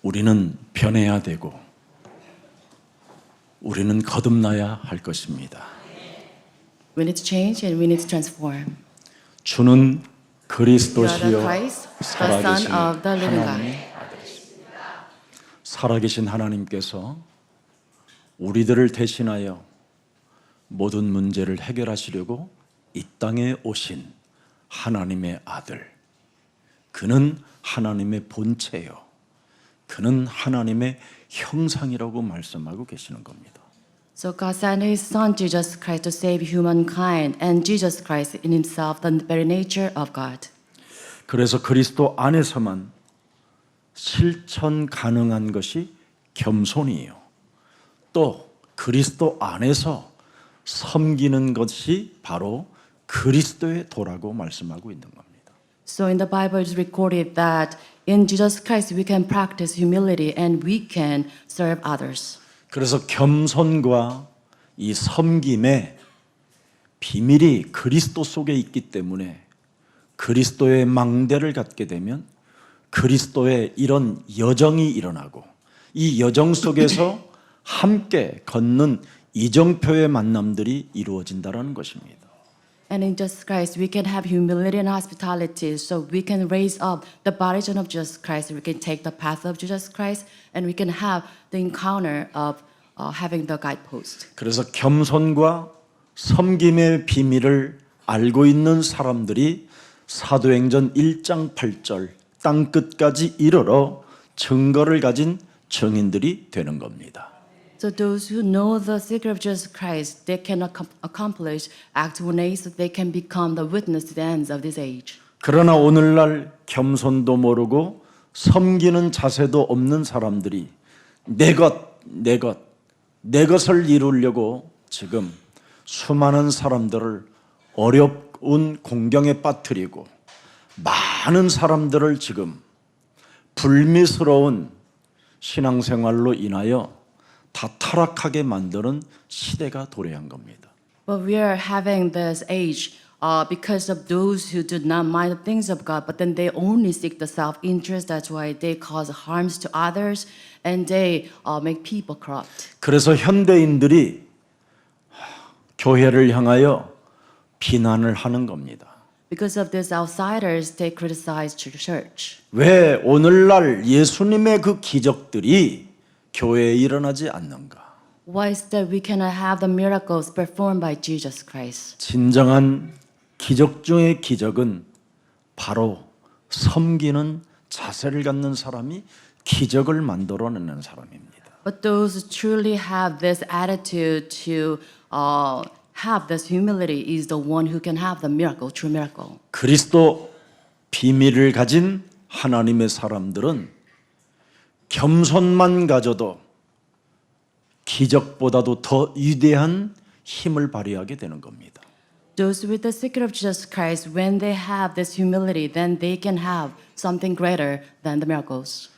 우리는 변해야 되고 우리는 거듭나야 할 것입니다. We need to change and we need to transform. 주는 You are the 그리스도시요 Christ, the 살아계신 Son of the living God. 하나님의 아들이십니다. 살아계신 하나님께서 우리들을 대신하여 모든 문제를 해결하시려고 이 땅에 오신 하나님의 아들. 그는 하나님의 본체요. 그는 하나님의 형상이라고 말씀하고 계시는 겁니다. So God sent His Son Jesus Christ to save humankind, and Jesus Christ in Himself the very nature of God. 그래서 그리스도 안에서만 실천 가능한 것이 겸손이에요. 또 그리스도 안에서 섬기는 것이 바로 그리스도의 도라고 말씀하고 있는 겁니다. So in the Bible it's recorded that in Jesus Christ we can practice humility and we can serve others. 그래서 겸손과 이 섬김의 비밀이 그리스도 속에 있기 때문에 그리스도의 망대를 갖게 되면 그리스도의 이런 여정이 일어나고 이 여정 속에서 함께 걷는 이정표의 만남들이 이루어진다는 것입니다. And in Jesus Christ we can have humility and hospitality, so we can raise up the body of Jesus Christ, we can take the path of Jesus Christ, and we can have the encounter of having the guidepost. 그래서 겸손과 섬김의 비밀을 알고 있는 사람들이 사도행전 1장 8절 땅 끝까지 이르러 증거를 가진 증인들이 되는 겁니다. So those who know the secret of Jesus Christ, they can accomplish Acts 1:8, so they can become the witness to the ends of this age. 그러나 오늘날 겸손도 모르고 섬기는 자세도 없는 사람들이 내 것을 이루려고 지금 수많은 사람들을 어려운 공경에 빠뜨리고 많은 사람들을 지금 불미스러운 신앙생활로 인하여 다 타락하게 만드는 시대가 도래한 겁니다. But we are having this age because of those who do not mind the things of God, but then they only seek the self-interest. That's why they cause harms to others and they make people corrupt. 그래서 현대인들이 교회를 향하여 비난을 하는 겁니다. Because of these outsiders, they criticize the church. 왜 오늘날 예수님의 그 기적들이 교회에 일어나지 않는가? Why is that we cannot have the miracles performed by Jesus Christ? 진정한 기적 중의 기적은 바로 섬기는 자세를 갖는 사람이 기적을 만들어내는 사람입니다. But those who truly have this attitude to have this humility is the one who can have the miracle, true miracle. 그리스도 비밀을 가진 하나님의 사람들은 겸손만 가져도 기적보다도 더 위대한 힘을 발휘하게 되는 겁니다. Those with the secret of Jesus Christ, when they have this humility, then they can have something greater than the miracles.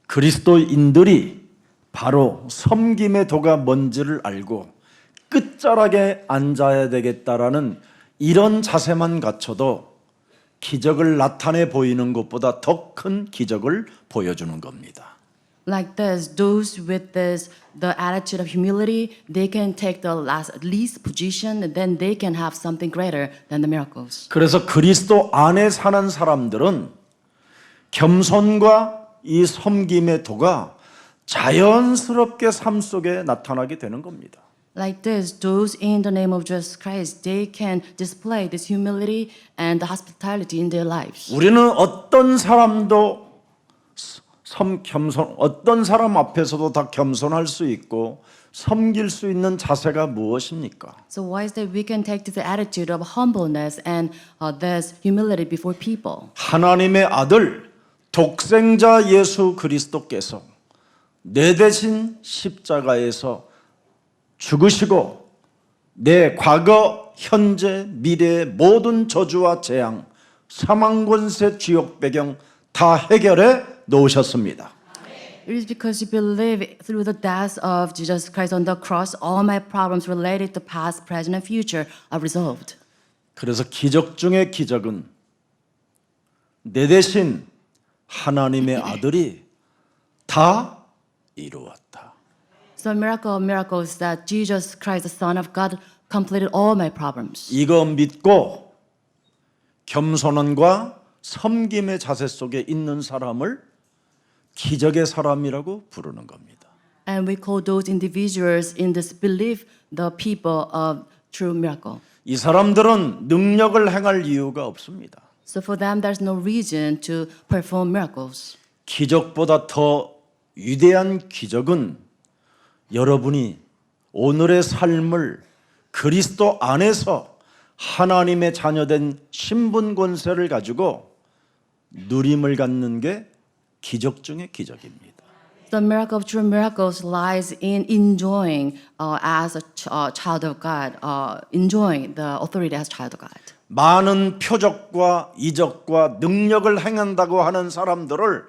그리스도인들이 바로 섬김의 도가 뭔지를 알고 끝자락에 앉아야 되겠다라는 이런 자세만 갖춰도 기적을 나타내 보이는 것보다 더 큰 기적을 보여주는 겁니다. Like this, those with this the attitude of humility, they can take the least position, and then they can have something greater than the miracles. 그래서 그리스도 안에 사는 사람들은 겸손과 이 섬김의 도가 자연스럽게 삶 속에 나타나게 되는 겁니다. Like this, those in the name of Jesus Christ, they can display this humility and the hospitality in their lives. 우리는 어떤 사람도 어떤 사람 앞에서도 다 겸손할 수 있고 섬길 수 있는 자세가 무엇입니까? So why is that we can take this attitude of humbleness and this humility before people? 하나님의 아들 독생자 예수 그리스도께서 내 대신 십자가에서 죽으시고 내 과거, 현재, 미래의 모든 저주와 재앙, 사망 권세, 지옥 배경 다 해결해 놓으셨습니다. It is because you believe through the death of Jesus Christ on the cross, all my problems related to past, present, and future are resolved. 그래서 기적 중의 기적은 내 대신 하나님의 아들이 다 이루었다. So miracle of miracles that Jesus Christ, the Son of God, completed all my problems. 이거 믿고 겸손함과 섬김의 자세 속에 있는 사람을 기적의 사람이라고 부르는 겁니다. And we call those individuals in this belief the people of true miracle. 이 사람들은 능력을 행할 이유가 없습니다. So for them, there's no reason to perform miracles. 기적보다 더 위대한 기적은 여러분이 오늘의 삶을 그리스도 안에서 하나님의 자녀된 신분 권세를 가지고 누림을 갖는 게 기적 중의 기적입니다. The miracle of true miracles lies in enjoying as a child of God, enjoying the authority as a child of God. 많은 표적과 이적과 능력을 행한다고 하는 사람들을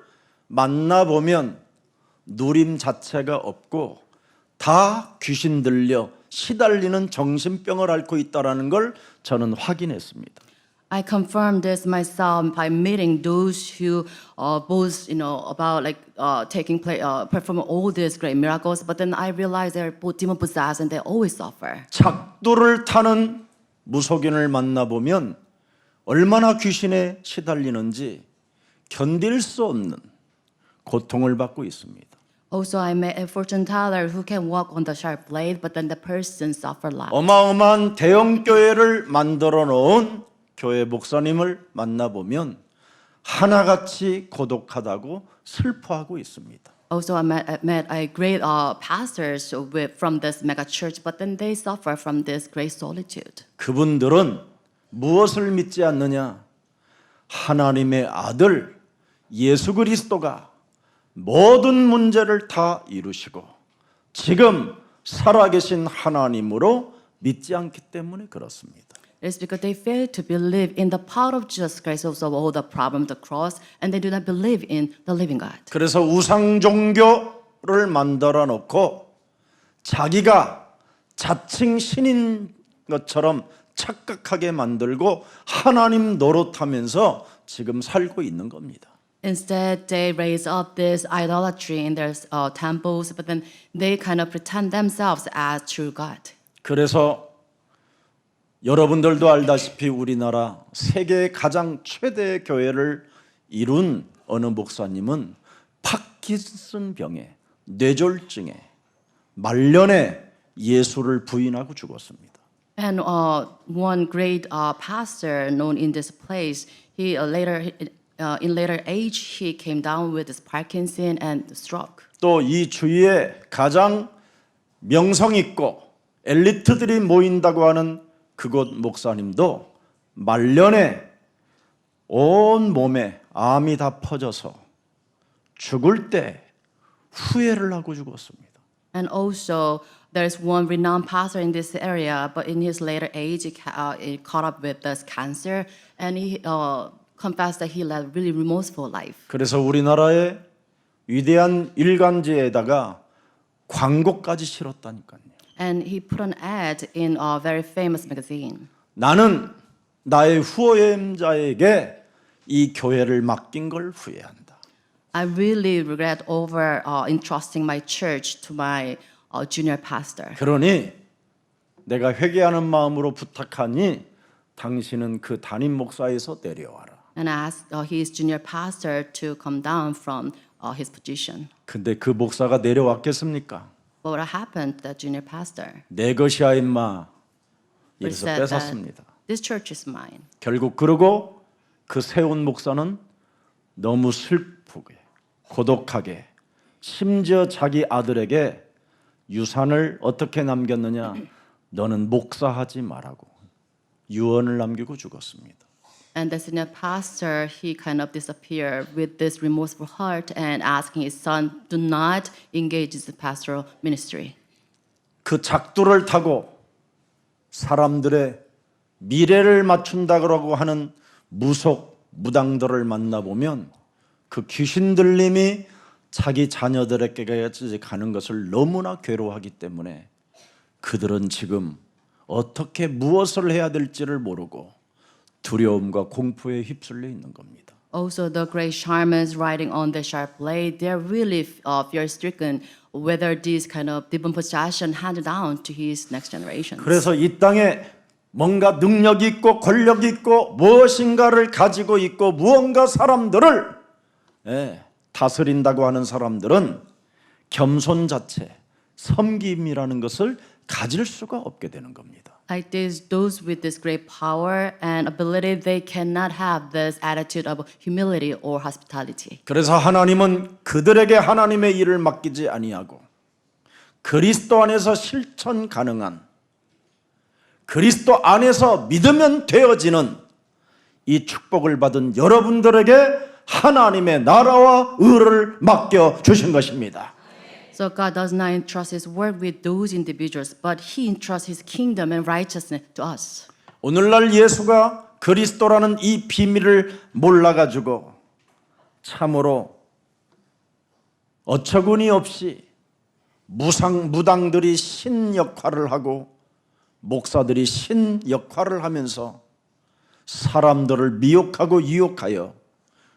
만나보면 누림 자체가 없고 다 귀신 들려 시달리는 정신병을 앓고 있다는 걸 저는 확인했습니다. I confirmed this myself by meeting those who boast, about performing all these great miracles. But then I realized they're both demon possessed and they always suffer. 작두를 타는 무속인을 만나보면 얼마나 귀신에 시달리는지 견딜 수 없는 고통을 받고 있습니다. Also, I met a fortune teller who can walk on the sharp blade, but then the person suffer lots. 어마어마한 대형 교회를 만들어 놓은 교회 목사님을 만나보면 하나같이 고독하다고 슬퍼하고 있습니다. Also, I met a great pastors from this mega church, but then they suffer from this great solitude. 그분들은 무엇을 믿지 않느냐? 하나님의 아들 예수 그리스도가 모든 문제를 다 이루시고 지금 살아계신 하나님으로 믿지 않기 때문에 그렇습니다. It's because they fail to believe in the power of Jesus Christ of all the problem, the cross, and they do not believe in the living God. 그래서 우상 종교를 만들어 놓고 자기가 자칭 신인 것처럼 착각하게 만들고 하나님 노릇하면서 지금 살고 있는 겁니다. Instead, they raise up this idolatry in their temples, but then they kind of pretend themselves as true God. 그래서 여러분들도 알다시피 우리나라 세계의 가장 최대의 교회를 이룬 어느 목사님은 파킨슨 병에 뇌졸중에 말년에 예수를 부인하고 죽었습니다. And one great pastor known in this place, he in later age he came down with this Parkinson and stroke. 또 이 주위에 가장 명성 있고 엘리트들이 모인다고 하는 그곳 목사님도 말년에 온 몸에 암이 다 퍼져서 죽을 때 후회를 하고 죽었습니다. And also, there's one renowned pastor in this area, but in his later age, he caught up with this cancer, and he confessed that he led a really remorseful life. 그래서 우리나라의 위대한 일간지에다가 광고까지 실었다니까요. And he put an ad in a very famous magazine. 나는 나의 후임자에게 이 교회를 맡긴 걸 후회한다. I really regret over entrusting my church to my junior pastor. 그러니 내가 회개하는 마음으로 부탁하니 당신은 그 담임 목사에서 내려와라. And I asked his junior pastor to come down from his position. 근데 그 목사가 내려왔겠습니까? But what happened to that junior pastor? 내 것이야 임마. He 이래서 said that 뺏었습니다. this church is mine. 결국 그러고 그 세운 목사는 너무 슬프게 고독하게 심지어 자기 아들에게 유산을 어떻게 남겼느냐? 너는 목사하지 말라고 유언을 남기고 죽었습니다. And the senior pastor, he kind of disappeared with this remorseful heart and asking his son, do not engage in the pastoral ministry. 그 작두를 타고 사람들의 미래를 맞춘다고 하는 무속 무당들을 만나보면 그 귀신 들림이 자기 자녀들에게까지 가는 것을 너무나 괴로워하기 때문에 그들은 지금 어떻게 무엇을 해야 될지를 모르고 두려움과 공포에 휩쓸려 있는 겁니다. Also, the great shamans riding on the sharp blade, they're really fear-stricken whether this kind of demon possession handed down to his next generation. 그래서 이 땅에 뭔가 능력이 있고 권력이 있고 무엇인가를 가지고 있고 무언가 사람들을 다스린다고 하는 사람들은 겸손 자체, 섬김이라는 것을 가질 수가 없게 되는 겁니다. Like this, those with this great power and ability, they cannot have this attitude of humility or hospitality. 그래서 하나님은 그들에게 하나님의 일을 맡기지 아니하고 그리스도 안에서 실천 가능한 그리스도 안에서 믿으면 되어지는 이 축복을 받은 여러분들에게 하나님의 나라와 의를 맡겨 주신 것입니다. So God does not entrust His work with those individuals, but He entrusts His kingdom and righteousness to us. 오늘날 예수가 그리스도라는 이 비밀을 몰라가지고 참으로 어처구니 없이 무당들이 신 역할을 하고 목사들이 신 역할을 하면서 사람들을 미혹하고 유혹하여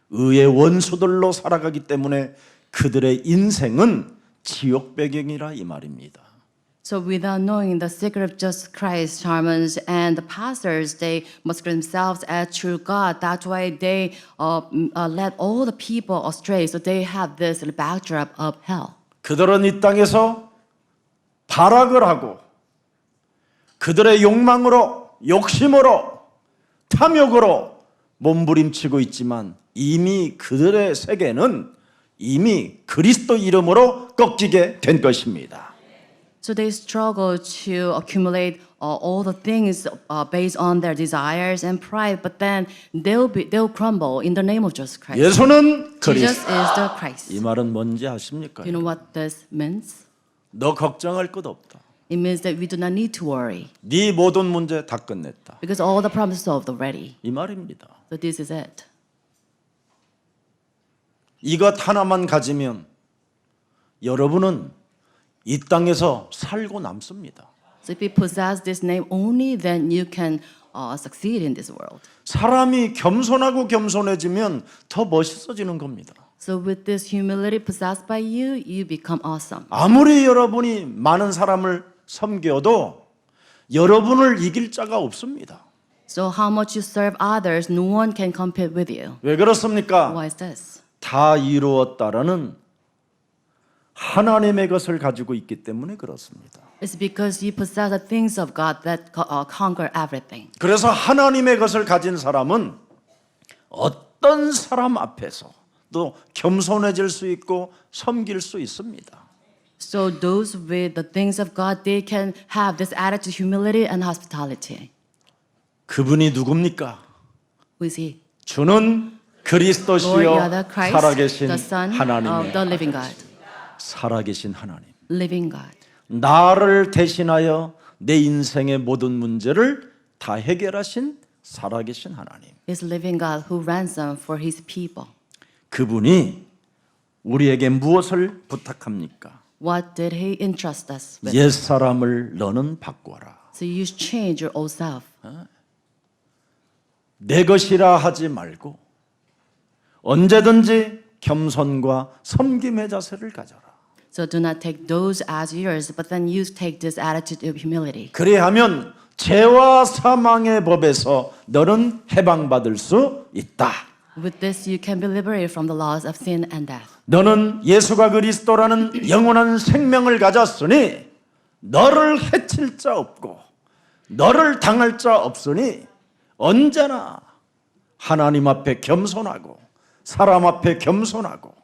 의의 원수들로 살아가기 때문에 그들의 인생은 지옥 배경이라 이 말입니다. So without knowing the secret of just Christ, shamans and the pastors, they masquerade themselves as true God. That's why they led all the people astray. So they have this backdrop of hell. 그들은 이 땅에서 발악을 하고 그들의 욕망으로 욕심으로 탐욕으로 몸부림치고 있지만 이미 그들의 세계는 이미 그리스도 이름으로 꺾이게 된 것입니다. So they struggle to accumulate all the things based on their desires and pride, but then they'll crumble in the name of Jesus Christ. 예수는 Jesus 그리스도. is the Christ. 이 말은 뭔지 아십니까? You know what this means? 너 걱정할 것 없다. It means that we do not need to worry 네 모든 문제 다 끝냈다. because all the problems solved already. 이 말입니다. So this is it. 이것 하나만 가지면 여러분은 이 땅에서 살고 남습니다. So if you possess this name only, then you can succeed in this world. 사람이 겸손하고 겸손해지면 더 멋있어지는 겁니다. So with this humility possessed by you, you become awesome. 아무리 여러분이 많은 사람을 섬겨도 여러분을 이길 자가 없습니다. So how much you serve others, no one can compete with you. 왜 그렇습니까? Why is this? 다 이루었다라는 하나님의 것을 가지고 있기 때문에 그렇습니다. It's because you possess the things of God that conquer everything. 그래서 하나님의 것을 가진 사람은 어떤 사람 앞에서 또 겸손해질 수 있고 섬길 수 있습니다. So those with the things of God, they can have this attitude, humility and hospitality. 그분이 누굽니까? Who is He? 주는 Lord, you 그리스도시요 are the Christ, 살아계신 the Son of 하나님의 the living God. 살아계신 하나님. Living God. 나를 대신하여 내 인생의 모든 문제를 다 해결하신 살아계신 하나님. Is living God who ransomed for His people. 그분이 우리에게 무엇을 부탁합니까? What did He entrust us with? 옛 사람을 너는 바꾸어라. So you change your old self. 내 것이라 하지 말고 언제든지 겸손과 섬김의 자세를 가져라. So do not take those as yours, but then you take this attitude of humility. 그리하면 죄와 사망의 법에서 너는 해방받을 수 있다. With this, you can be liberated from the laws of sin and death. 너는 예수가 그리스도라는 영원한 생명을 가졌으니 너를 해칠 자 없고 너를 당할 자 없으니 언제나 하나님 앞에 겸손하고 사람 앞에 겸손하고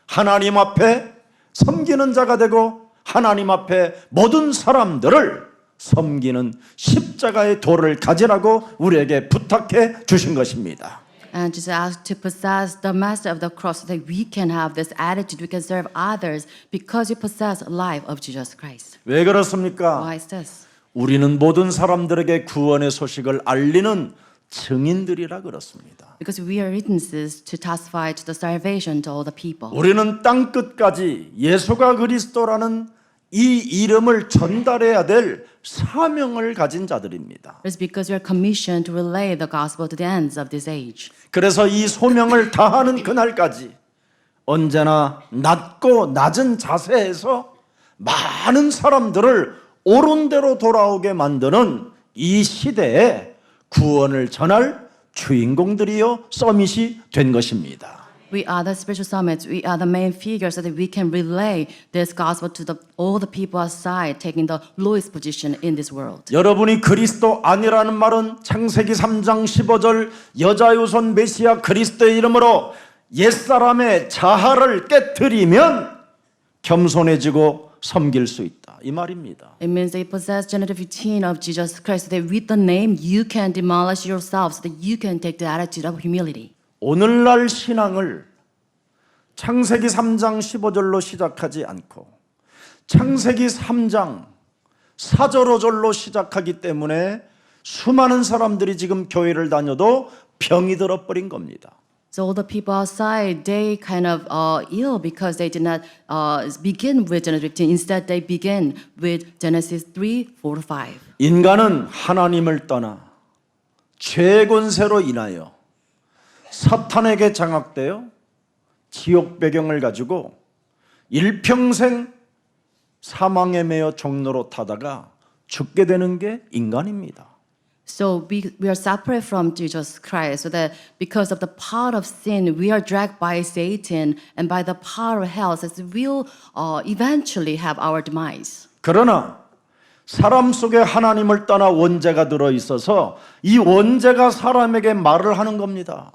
하나님 앞에 섬기는 자가 되고 하나님 앞에 모든 사람들을 섬기는 십자가의 도를 가지라고 우리에게 부탁해 주신 것입니다. And just ask to possess the master of the cross so that we can have this attitude, we can serve others because we possess the life of Jesus Christ. 왜 그렇습니까? Why is this? 우리는 모든 사람들에게 구원의 소식을 알리는 증인들이라 그렇습니다. Because we are witnesses to testify to the salvation to all the people. 우리는 땅 끝까지 예수가 그리스도라는 이 이름을 전달해야 될 사명을 가진 자들입니다. It's because we are commissioned to relay the gospel to the ends of this age. 그래서 이 소명을 다하는 그날까지 언제나 낮고 낮은 자세에서 많은 사람들을 옳은 대로 돌아오게 만드는 이 시대에 구원을 전할 주인공들이요 서밋이 된 것입니다. We are the spiritual summits. We are the main figures so that we can relay this gospel to all the people outside taking the lowest position in this world. 여러분이 그리스도 아니라는 말은 창세기 3장 15절 여자유손 메시아 그리스도의 이름으로 옛사람의 자아를 깨뜨리면 겸손해지고 섬길 수 있다. 이 말입니다. It means they possess genitive 15 of Jesus Christ, so that with the name you can demolish yourself, so that you can take the attitude of humility. 오늘날 신앙을 창세기 3장 15절로 시작하지 않고 창세기 3장 4절 5절로 시작하기 때문에 수많은 사람들이 지금 교회를 다녀도 병이 들어버린 겁니다. So all the people outside, they kind of ill because they did not begin with Genesis 15. Instead, they begin with Genesis 3, 4 to 5. 인간은 하나님을 떠나 죄 권세로 인하여 사탄에게 장악되어 지옥 배경을 가지고 일평생 사망에 매여 종로로 타다가 죽게 되는 게 인간입니다. So we are separate from Jesus Christ, so that because of the power of sin, we are dragged by Satan and by the power of hell, so that we'll eventually have our demise. 그러나 사람 속에 하나님을 떠나 원죄가 들어 있어서 이 원죄가 사람에게 말을 하는 겁니다.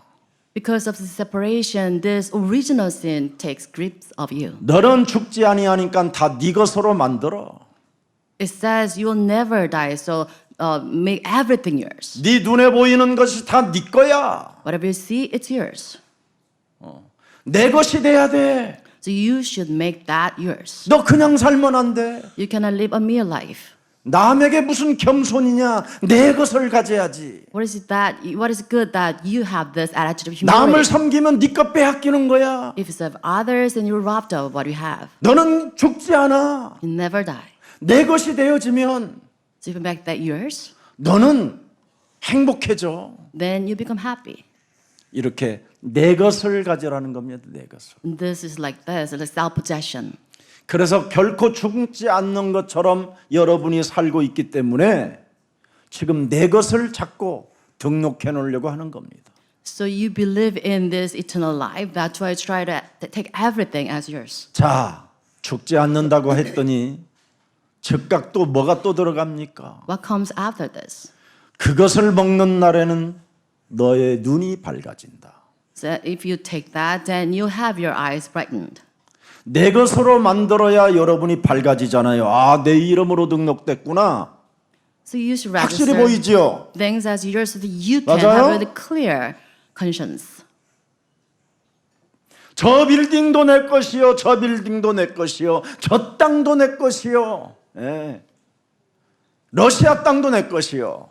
Because of the separation, this original sin takes grip of you. 너는 죽지 아니하니까 다 네 것으로 만들어. It says you will never die, so make everything yours. 네 눈에 보이는 것이 다 네 거야. Whatever you see, it's yours. 내 것이 돼야 돼. So you should make that yours. 너 그냥 살면 안 돼. You cannot live a mere life. 남에게 무슨 겸손이냐? 내 것을 가져야지. What is good that you have this attitude of 남을 humility? 섬기면 네 것 빼앗기는 거야. If you serve others, then you're robbed of what you have. 너는 죽지 않아. You never die. 내 것이 되어지면 So if you make that yours, 너는 행복해져. then you become happy. 이렇게 내 것을 가져라는 겁니다. 내 것을. This is like this, like self-possession. 그래서 결코 죽지 않는 것처럼 여러분이 살고 있기 때문에 지금 내 것을 찾고 등록해 놓으려고 하는 겁니다. So you believe in this eternal life. That's why you try to take everything as yours. 자, 죽지 않는다고 했더니 즉각 또 뭐가 또 들어갑니까? What comes after this? 그것을 먹는 날에는 너의 눈이 밝아진다. So if you take that, then you have your eyes brightened. 내 것으로 만들어야 여러분이 밝아지잖아요. 아, 내 이름으로 등록됐구나. So you should 확실히 register 보이지요? things as yours so that you can 맞아요? have a really clear conscience. 저 빌딩도 내 것이요, 저 빌딩도 내 것이요, 저 땅도 내 것이요, 예. 러시아 땅도 내 것이요.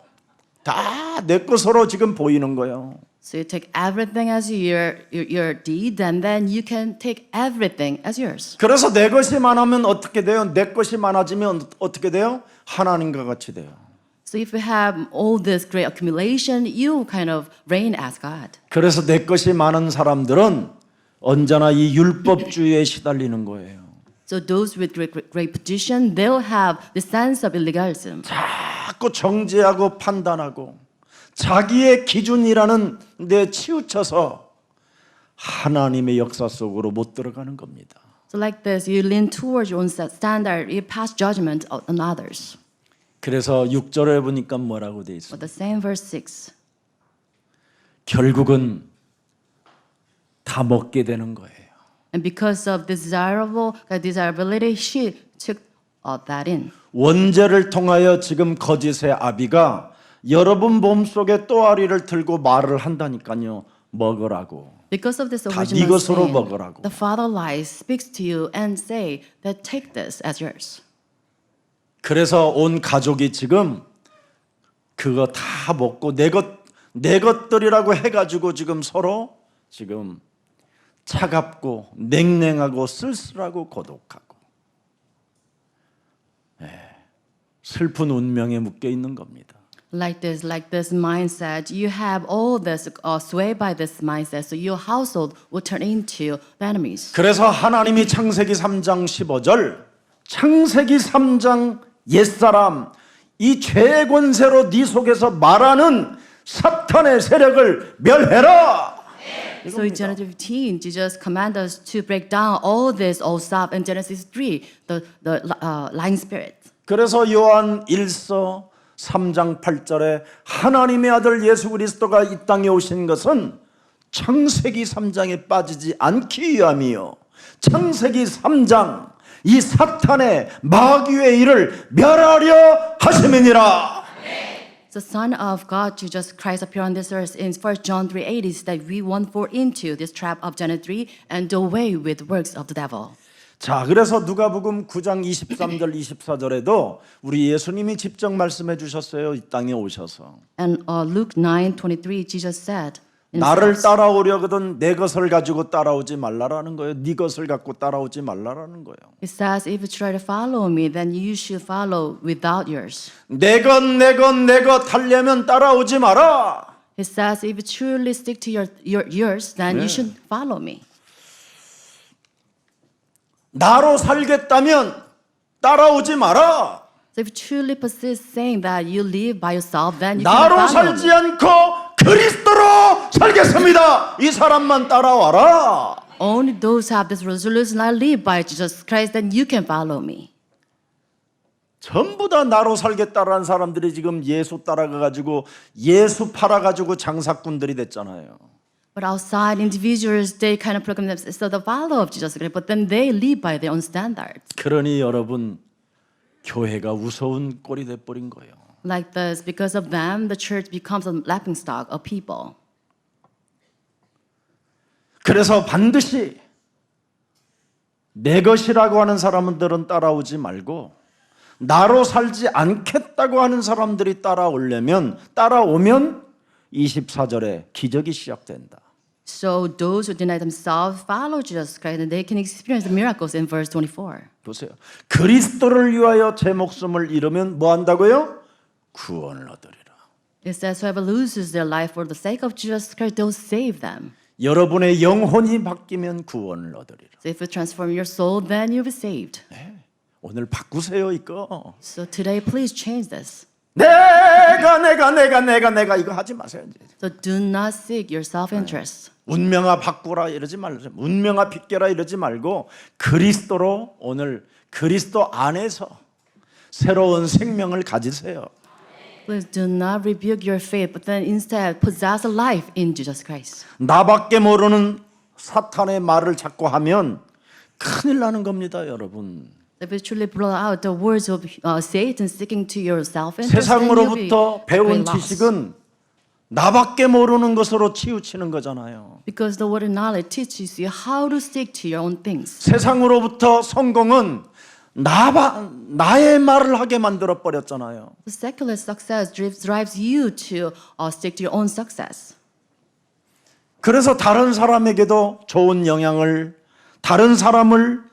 다 내 것으로 지금 보이는 거예요. So you take everything as your deed, and then you can take everything as yours. 그래서 내 것이 많으면 어떻게 돼요? 내 것이 많아지면 어떻게 돼요? 하나님과 같이 돼요. So if you have all this great accumulation, you kind of reign as God. 그래서 내 것이 많은 사람들은 언제나 이 율법주의에 시달리는 거예요. So those with great position, they'll have the sense of illegalism. 자꾸 정죄하고 판단하고 자기의 기준이라는 데 치우쳐서 하나님의 역사 속으로 못 들어가는 겁니다. So like this, you lean towards your own standard, you pass judgment on others. 그래서 6절에 보니까 뭐라고 돼 있어요? But the same verse 6. 결국은 다 먹게 되는 거예요. And because of desirability, she took that in. 원죄를 통하여 지금 거짓의 아비가 여러분 몸속에 또아리를 들고 말을 한다니까요. 먹으라고. Because of this 다 original 네 것으로 sin, 먹으라고. the Father lies, speaks to you and say that take this as yours. 그래서 온 가족이 지금 그거 다 먹고 내 것들이라고 해가지고 지금 서로 지금 차갑고 냉랭하고 쓸쓸하고 고독하고 슬픈 운명에 묶여 있는 겁니다. Like this mindset, you have all this swayed by this mindset, so your household will turn into the enemies. 그래서 하나님이 창세기 3장 15절, 창세기 3장 옛사람, 이 죄의 권세로 네 속에서 말하는 사탄의 세력을 멸해라. So in Genesis 15, Jesus command us to break down all this old stuff. In Genesis 3, the lying spirit. 그래서 요한 1서 3장 8절에 하나님의 아들 예수 그리스도가 이 땅에 오신 것은 창세기 3장에 빠지지 않기 위함이요, 창세기 3장 이 사탄의 마귀의 일을 멸하려 하심이니라. The Son of God, Jesus Christ, appeared on this earth. In 1 John 3:8, is that we won't fall into this trap of Genesis 3 and do away with works of the devil. 자, 그래서 누가복음 9장 23절 24절에도 우리 예수님이 직접 말씀해 주셨어요. 이 땅에 오셔서 And Luke 9:23, Jesus said, 나를 따라오려거든 내 것을 가지고 따라오지 말라라는 거예요. 네 것을 갖고 따라오지 말라라는 거예요. It says, if you try to follow me, then you should follow without yours. 내 것 하려면 따라오지 마라. It says, if you truly stick to yours, then you should follow me. 나로 살겠다면 따라오지 마라. So if you truly persist saying that you live by yourself, then you 나로 can follow 살지 me. 않고 그리스도로 살겠습니다. 이 사람만 따라와라. Only those who have this resolution, I live by Jesus Christ, then you can follow me. 전부 다 나로 살겠다라는 사람들이 지금 예수 따라가가지고 예수 팔아가지고 장사꾼들이 됐잖아요. But outside individuals, they kind of proclaim themselves the follower of Jesus Christ, but then they live by their own standards. 그러니 여러분, 교회가 우스운 꼴이 돼버린 거예요. Like this, because of them, the church becomes a laughingstock of people. 그래서 반드시 내 것이라고 하는 사람들은 따라오지 말고 나로 살지 않겠다고 하는 사람들이 따라오면 24절에 기적이 시작된다. So those who deny themselves follow Jesus Christ, and they can experience the miracles in verse 24. 보세요. 그리스도를 위하여 제 목숨을 잃으면 뭐 한다고요? 구원을 얻으리라. It says, whoever loses their life for the sake of Jesus Christ, they'll save them. 여러분의 영혼이 바뀌면 구원을 얻으리라. So if you transform your soul, then you'll be saved. 오늘 바꾸세요 이거. So today, please change this. 내가 이거 하지 마세요. 이제. So do not seek your self-interest. 운명아 바꾸라 이러지 말고 운명아 빗겨라 이러지 말고 그리스도로 오늘 그리스도 안에서 새로운 생명을 가지세요. Please do not rebuke your faith, but then instead possess a life in Jesus Christ. 나밖에 모르는 사탄의 말을 자꾸 하면 큰일 나는 겁니다, 여러분. If you truly blow out the words of Satan seeking to your self-interest, then you'll be 세상으로부터 배운 lost. 지식은 나밖에 모르는 것으로 치우치는 거잖아요. Because the word of knowledge teaches you how to stick to your own things. 세상으로부터 성공은 나의 말을 하게 만들어 버렸잖아요. The secular success drives you to stick to your own success. 그래서 다른 사람에게도 좋은 영향을, 다른 사람을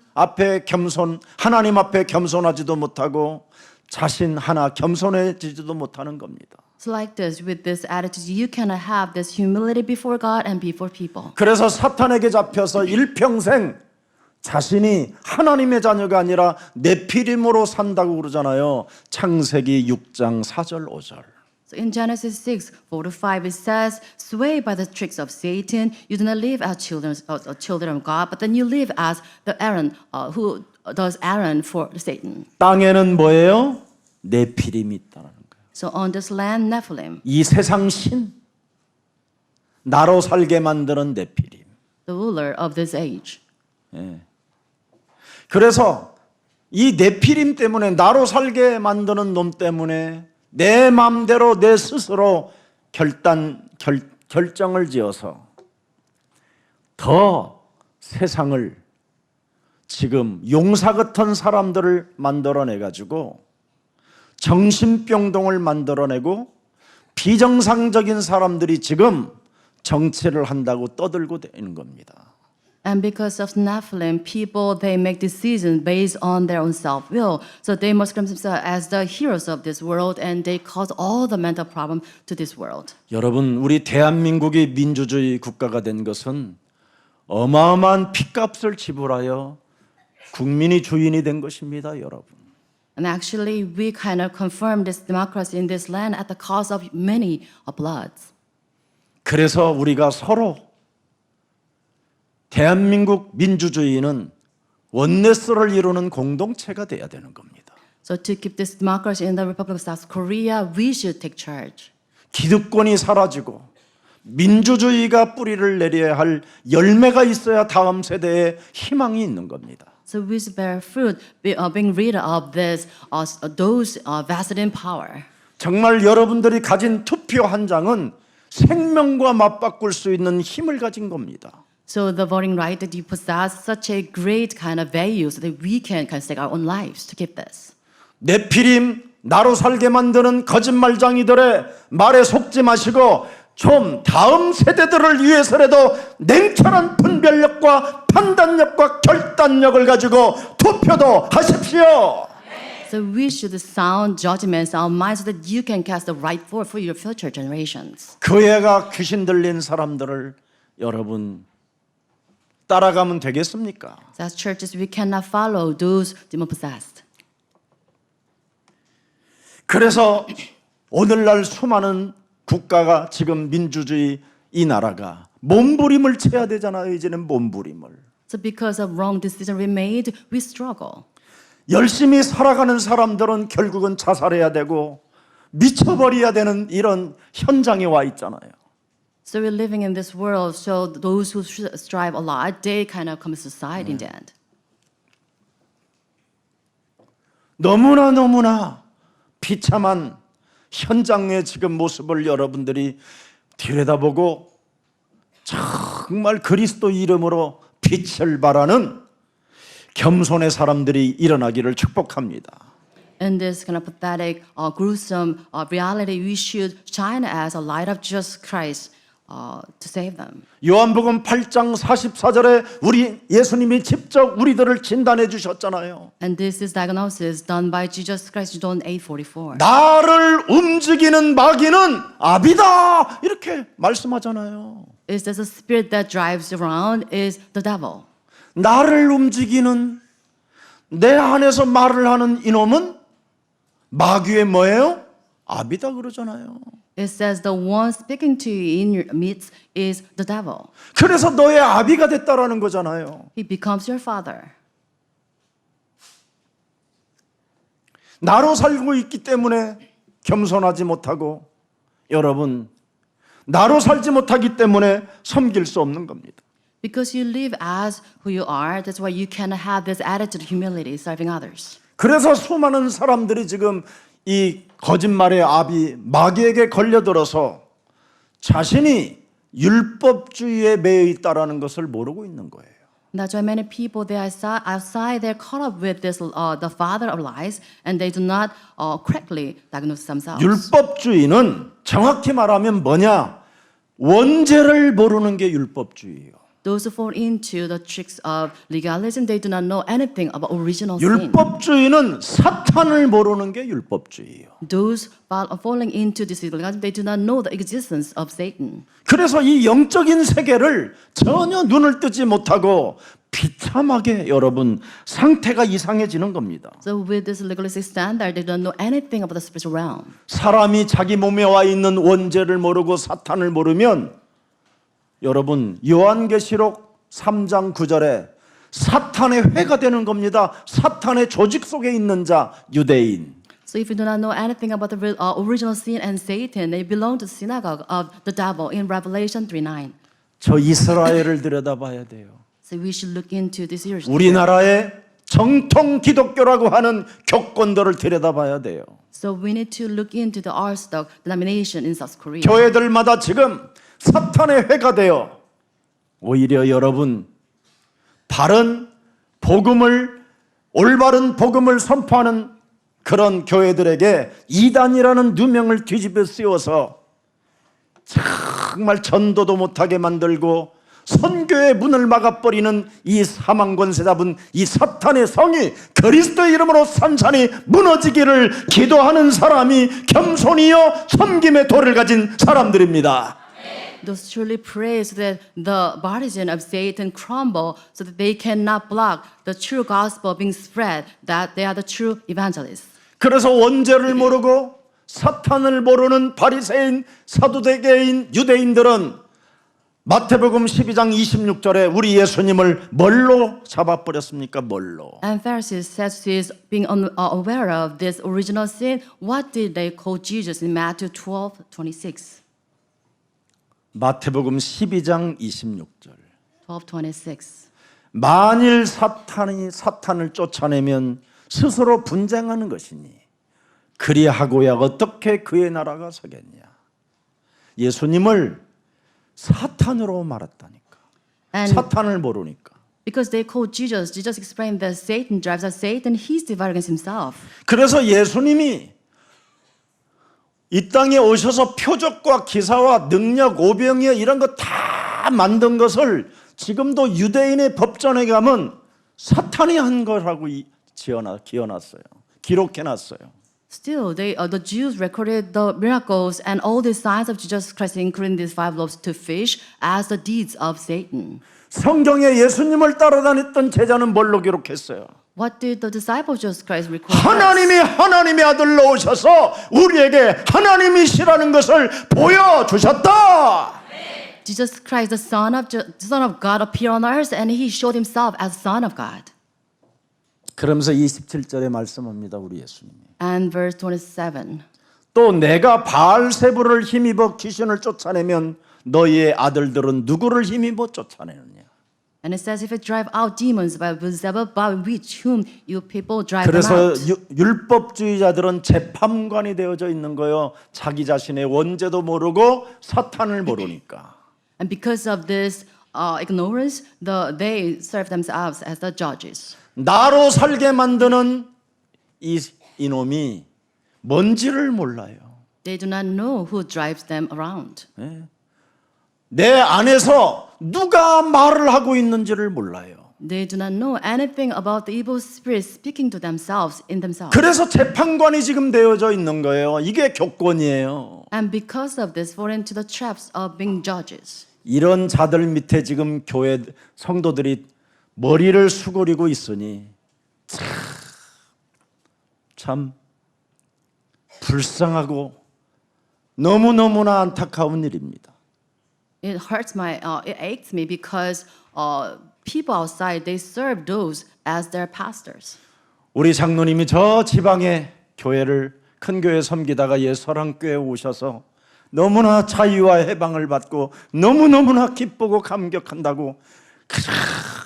하나님 앞에 겸손하지도 못하고 자신 하나 겸손해지지도 못하는 겁니다. So like this, with this attitude, you cannot have this humility before God and before people. 그래서 사탄에게 잡혀서 일평생 자신이 하나님의 자녀가 아니라 네피림으로 산다고 그러잖아요. 창세기 6장 4절 5절. So in Genesis 6:4-5, it says, swayed by the tricks of Satan, you do not live as children of God, but then you live as the Aaron who does Aaron for Satan. 땅에는 뭐예요? 네피림이 있다는 거예요. So on this land, Nephilim, 이 세상 신, 나로 살게 만드는 네피림. the ruler of this age. 그래서 이 네피림 때문에 나로 살게 만드는 놈 때문에 내 마음대로 내 스스로 결정을 지어서 더 세상을 지금 용사 같은 사람들을 만들어내가지고 정신병동을 만들어내고 비정상적인 사람들이 지금 정치를 한다고 떠들고 다니는 겁니다. And because of Nephilim, people, they make decisions based on their own self-will. So they must claim themselves as the heroes of this world, and they cause all the mental problem to this world. 여러분, 우리 대한민국이 민주주의 국가가 된 것은 어마어마한 핏값을 지불하여 국민이 주인이 된 것입니다, 여러분. And actually, we kind of confirm this democracy in this land at the cost of many bloods. 그래서 우리가 서로 대한민국 민주주의는 원네스를 이루는 공동체가 돼야 되는 겁니다. So to keep this democracy in the Republic of South Korea, we should take charge. 기득권이 사라지고 민주주의가 뿌리를 내려야 할 열매가 있어야 다음 세대에 희망이 있는 겁니다. So we should bear fruit, being rid of this, those vested in power. 정말 여러분들이 가진 투표 한 장은 생명과 맞바꿀 수 있는 힘을 가진 겁니다. So the voting right that you possess such a great kind of value so that we can kind of stake our own lives to keep this. 네피림 나로 살게 만드는 거짓말장이들의 말에 속지 마시고 좀 다음 세대들을 위해서라도 냉철한 분별력과 판단력과 결단력을 가지고 투표도 하십시오. So we should sound judgments our minds so that you can cast the right vote for your future generations. 그 애가 귀신 들린 사람들을 여러분 따라가면 되겠습니까? So as churches, we cannot follow those demon-possessed. 그래서 오늘날 수많은 국가가 지금 민주주의 이 나라가 몸부림을 쳐야 되잖아요. 이제는 몸부림을. So because of wrong decision we made, we struggle. 열심히 살아가는 사람들은 결국은 자살해야 되고 미쳐버려야 되는 이런 현장에 와 있잖아요. So we're living in this world, so those who strive a lot, they kind of commit suicide in the end. 너무나 비참한 현장의 지금 모습을 여러분들이 들여다보고 정말 그리스도 이름으로 빛을 발하는 겸손의 사람들이 일어나기를 축복합니다. In this kind of pathetic, gruesome reality, we should shine as a light of Jesus Christ to save them. 요한복음 8장 44절에 우리 예수님이 직접 우리들을 진단해 주셨잖아요. And this is diagnosis done by Jesus Christ, John 8:44. 나를 움직이는 마귀는 아비다 이렇게 말씀하잖아요. Is this a spirit that drives around is the devil. 나를 움직이는 내 안에서 말을 하는 이놈은 마귀의 뭐예요? 아비다 그러잖아요. It says the one speaking to you in your midst is the devil. 그래서 너의 아비가 됐다라는 거잖아요. He becomes your father. 나로 살고 있기 때문에 겸손하지 못하고 여러분 나로 살지 못하기 때문에 섬길 수 없는 겁니다. Because you live as who you are, that's why you cannot have this attitude of humility, serving others. 그래서 수많은 사람들이 지금 이 거짓말의 아비 마귀에게 걸려들어서 자신이 율법주의에 매여 있다라는 것을 모르고 있는 거예요. That's why many people they are outside, they're caught up with this the father of lies, and they do not correctly diagnose themselves. 율법주의는 정확히 말하면 뭐냐? 원죄를 모르는 게 율법주의예요. Those who fall into the tricks of legalism, they do not know anything about original sin. 율법주의는 사탄을 모르는 게 율법주의예요. Those falling into this legalism, they do not know the existence of Satan. 그래서 이 영적인 세계를 전혀 눈을 뜨지 못하고 비참하게 여러분 상태가 이상해지는 겁니다. So with this legalistic standard, they don't know anything about the spiritual realm. 사람이 자기 몸에 와 있는 원죄를 모르고 사탄을 모르면 여러분 요한계시록 3장 9절에 사탄의 회가 되는 겁니다. 사탄의 조직 속에 있는 자 유대인. So if you do not know anything about the original sin and Satan, they belong to the synagogue of the devil in Revelation 3:9. 저 이스라엘을 들여다봐야 돼요. So we should look into this seriously. 우리나라의 정통 기독교라고 하는 교권들을 들여다봐야 돼요. So we need to look into the Orthodox denomination in South Korea. 교회들마다 지금 사탄의 회가 되어 오히려 여러분 바른 복음을 올바른 복음을 선포하는 그런 교회들에게 이단이라는 누명을 뒤집어 씌워서 정말 전도도 못하게 만들고 선교의 문을 막아버리는 이 사망 권세 잡은 이 사탄의 성이 그리스도의 이름으로 산산이 무너지기를 기도하는 사람이 겸손이요 섬김의 도를 가진 사람들입니다. Those truly pray so that the partisan of Satan crumble so that they cannot block the true gospel being spread, that they are the true evangelists. 그래서 원죄를 모르고 사탄을 모르는 바리새인, 사두개인 유대인들은 마태복음 12장 26절에 우리 예수님을 뭘로 잡아버렸습니까? 뭘로? And Pharisees said to his being aware of this original sin, what did they call Jesus in Matthew 12:26? 마태복음 12장 26절. 12:26. 만일 사탄을 쫓아내면 스스로 분쟁하는 것이니 그리하고야 어떻게 그의 나라가 서겠냐. 예수님을 사탄으로 말했다니까. And 사탄을 모르니까. because they called Jesus explained that Satan drives out Satan, he's divided against himself. 그래서 예수님이 이 땅에 오셔서 표적과 기사와 능력, 오병이어 이런 거 다 만든 것을 지금도 유대인의 법전에 가면 사탄이 한 거라고 기어놨어요. 기록해놨어요. Still, the Jews recorded the miracles and all the signs of Jesus Christ, including these 5 loaves to fish, as the deeds of Satan. 성경에 예수님을 따라다녔던 제자는 뭘로 기록했어요? What did the disciples of Jesus Christ record? 하나님이 하나님의 아들로 오셔서 우리에게 하나님이시라는 것을 보여주셨다. Jesus Christ, the Son of God, appeared on earth, and He showed Himself as Son of God. 그러면서 27절에 말씀합니다. 우리 예수님이. And verse 27. 또 내가 바알세부를 힘입어 귀신을 쫓아내면 너희의 아들들은 누구를 힘입어 쫓아내느냐. And it says, if you drive out demons by Beelzebub, by which whom you people drive them 그래서 out. 율법주의자들은 재판관이 되어져 있는 거예요. 자기 자신의 원죄도 모르고 사탄을 모르니까. And because of this ignorance, they serve themselves as the judges. 나로 살게 만드는 이놈이 뭔지를 몰라요. They do not know who drives them around. 내 안에서 누가 말을 하고 있는지를 몰라요. They do not know anything about the evil spirits speaking to themselves in themselves. 그래서 재판관이 지금 되어져 있는 거예요. 이게 교권이에요. And because of this, fall into the traps of being judges. 이런 자들 밑에 지금 교회 성도들이 머리를 수그리고 있으니 참 불쌍하고 너무너무나 안타까운 일입니다. It aches me because people outside, they serve those as their pastors. 우리 장로님이 저 지방의 교회를 큰 교회 섬기다가 예수랑교회에 오셔서 너무나 자유와 해방을 받고 너무너무나 기쁘고 감격한다고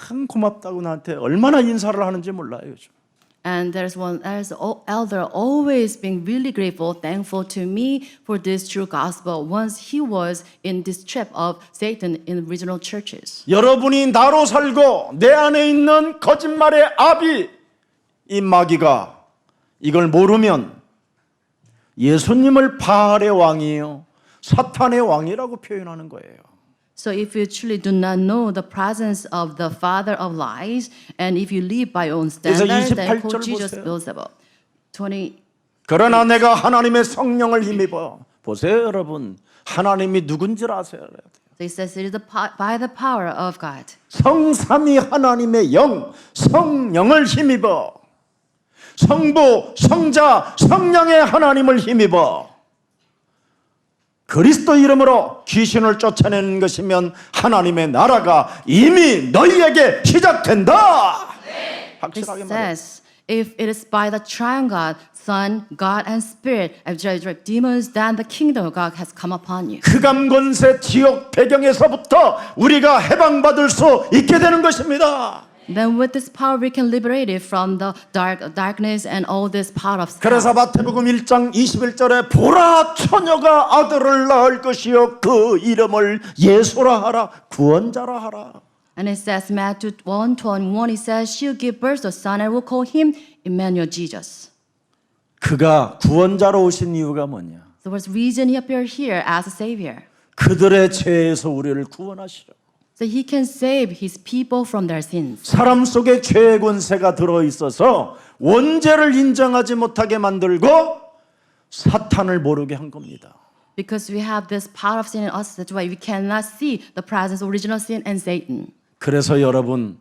참 고맙다고 나한테 얼마나 인사를 하는지 몰라요. 요즘. And there's one elder always being really grateful, thankful to me for this true gospel once he was in this trap of Satan in regional churches. 여러분이 나로 살고 내 안에 있는 거짓말의 아비 이 마귀가 이걸 모르면 예수님을 바알의 왕이에요. 사탄의 왕이라고 표현하는 거예요. So if you truly do not know the presence of the father of lies, and if you live by your own standards, then call Jesus Beelzebub. 20. 그러나 내가 하나님의 성령을 힘입어 보세요, 여러분. 하나님이 누군지를 아세요. So it says it is by the power of God. 성삼위 하나님의 영, 성령을 힘입어 성부, 성자, 성령의 하나님을 힘입어 그리스도 이름으로 귀신을 쫓아내는 것이면 하나님의 나라가 이미 너희에게 시작된다. It 확실하게 말해요. says, if it is by the triune God, Son, God, and Spirit, have judged demons, then the kingdom of God has come upon you. 흑암 권세 지옥 배경에서부터 우리가 해방받을 수 있게 되는 것입니다. Then with this power we can liberate it from the darkness and all this power of 그래서 sin. 마태복음 1장 21절에 보라 처녀가 아들을 낳을 것이요 그 이름을 예수라 하라 구원자라 하라. And it says, Matthew 1:21, it says, she'll give birth to a son and will call him Emmanuel, Jesus. 그가 구원자로 오신 이유가 뭐냐? So what's the reason he appeared here as a savior? 그들의 죄에서 우리를 구원하시려. So he can save his people from their sins. 사람 속에 죄의 권세가 들어있어서 원죄를 인정하지 못하게 만들고 사탄을 모르게 한 겁니다. Because we have this power of sin in us, that's why we cannot see the presence of original sin and Satan. 그래서 여러분,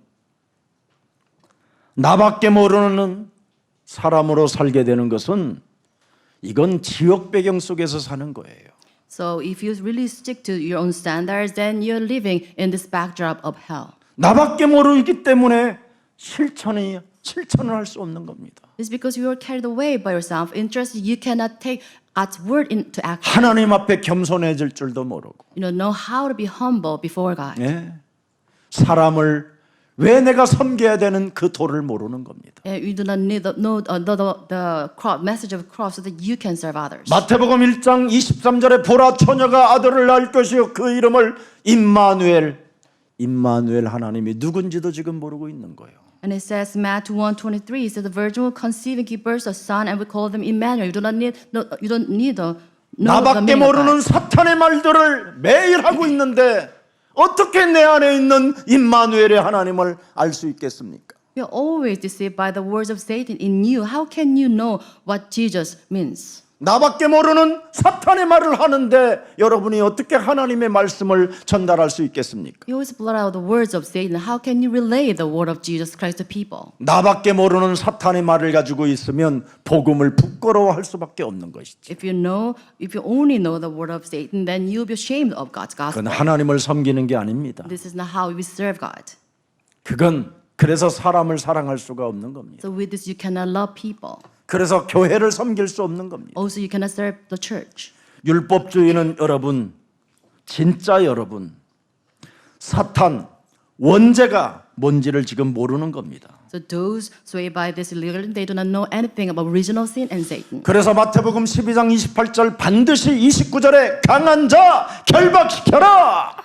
나밖에 모르는 사람으로 살게 되는 것은 이건 지옥 배경 속에서 사는 거예요. So if you really stick to your own standards, then you're living in this backdrop of hell. 나밖에 모르기 때문에 실천을 할 수 없는 겁니다. It's because you are carried away by your self-interest. You cannot take God's word into action. 하나님 앞에 겸손해질 줄도 모르고, You don't know how to be humble before God. 예? 사람을 왜 내가 섬겨야 되는 그 도를 모르는 겁니다. You do not need know the message of the cross so that you can serve others. 마태복음 1장 23절에 보라 처녀가 아들을 낳을 것이요 그 이름을 임마누엘 하나님이 누군지도 지금 모르고 있는 거예요. And it says, Matthew 1:23, it says the virgin will conceive and give birth to a son, and we call them Emmanuel. You don't need the know the 나밖에 meaning of 모르는 God. 사탄의 말들을 매일 하고 있는데 어떻게 내 안에 있는 임마누엘의 하나님을 알 수 있겠습니까? You're always deceived by the words of Satan in you. How can you know what Jesus means? 나밖에 모르는 사탄의 말을 하는데 여러분이 어떻게 하나님의 말씀을 전달할 수 있겠습니까? You always blurt out the words of Satan. How can you relay the word of Jesus Christ to people? 나밖에 모르는 사탄의 말을 가지고 있으면 복음을 부끄러워할 수밖에 없는 것이지. If you only know the word of Satan, then you'll be ashamed of God's gospel. 그건 하나님을 섬기는 게 아닙니다. This is not how we serve God. 그건 그래서 사람을 사랑할 수가 없는 겁니다. So with this, you cannot love people. 그래서 교회를 섬길 수 없는 겁니다. Also, you cannot serve the church. 율법주의는 여러분, 진짜 여러분, 사탄, 원죄가 뭔지를 지금 모르는 겁니다. So those swayed by this legalism, they do not know anything about original sin and Satan. 그래서 마태복음 12장 28절 반드시 29절에 강한 자 결박시켜라.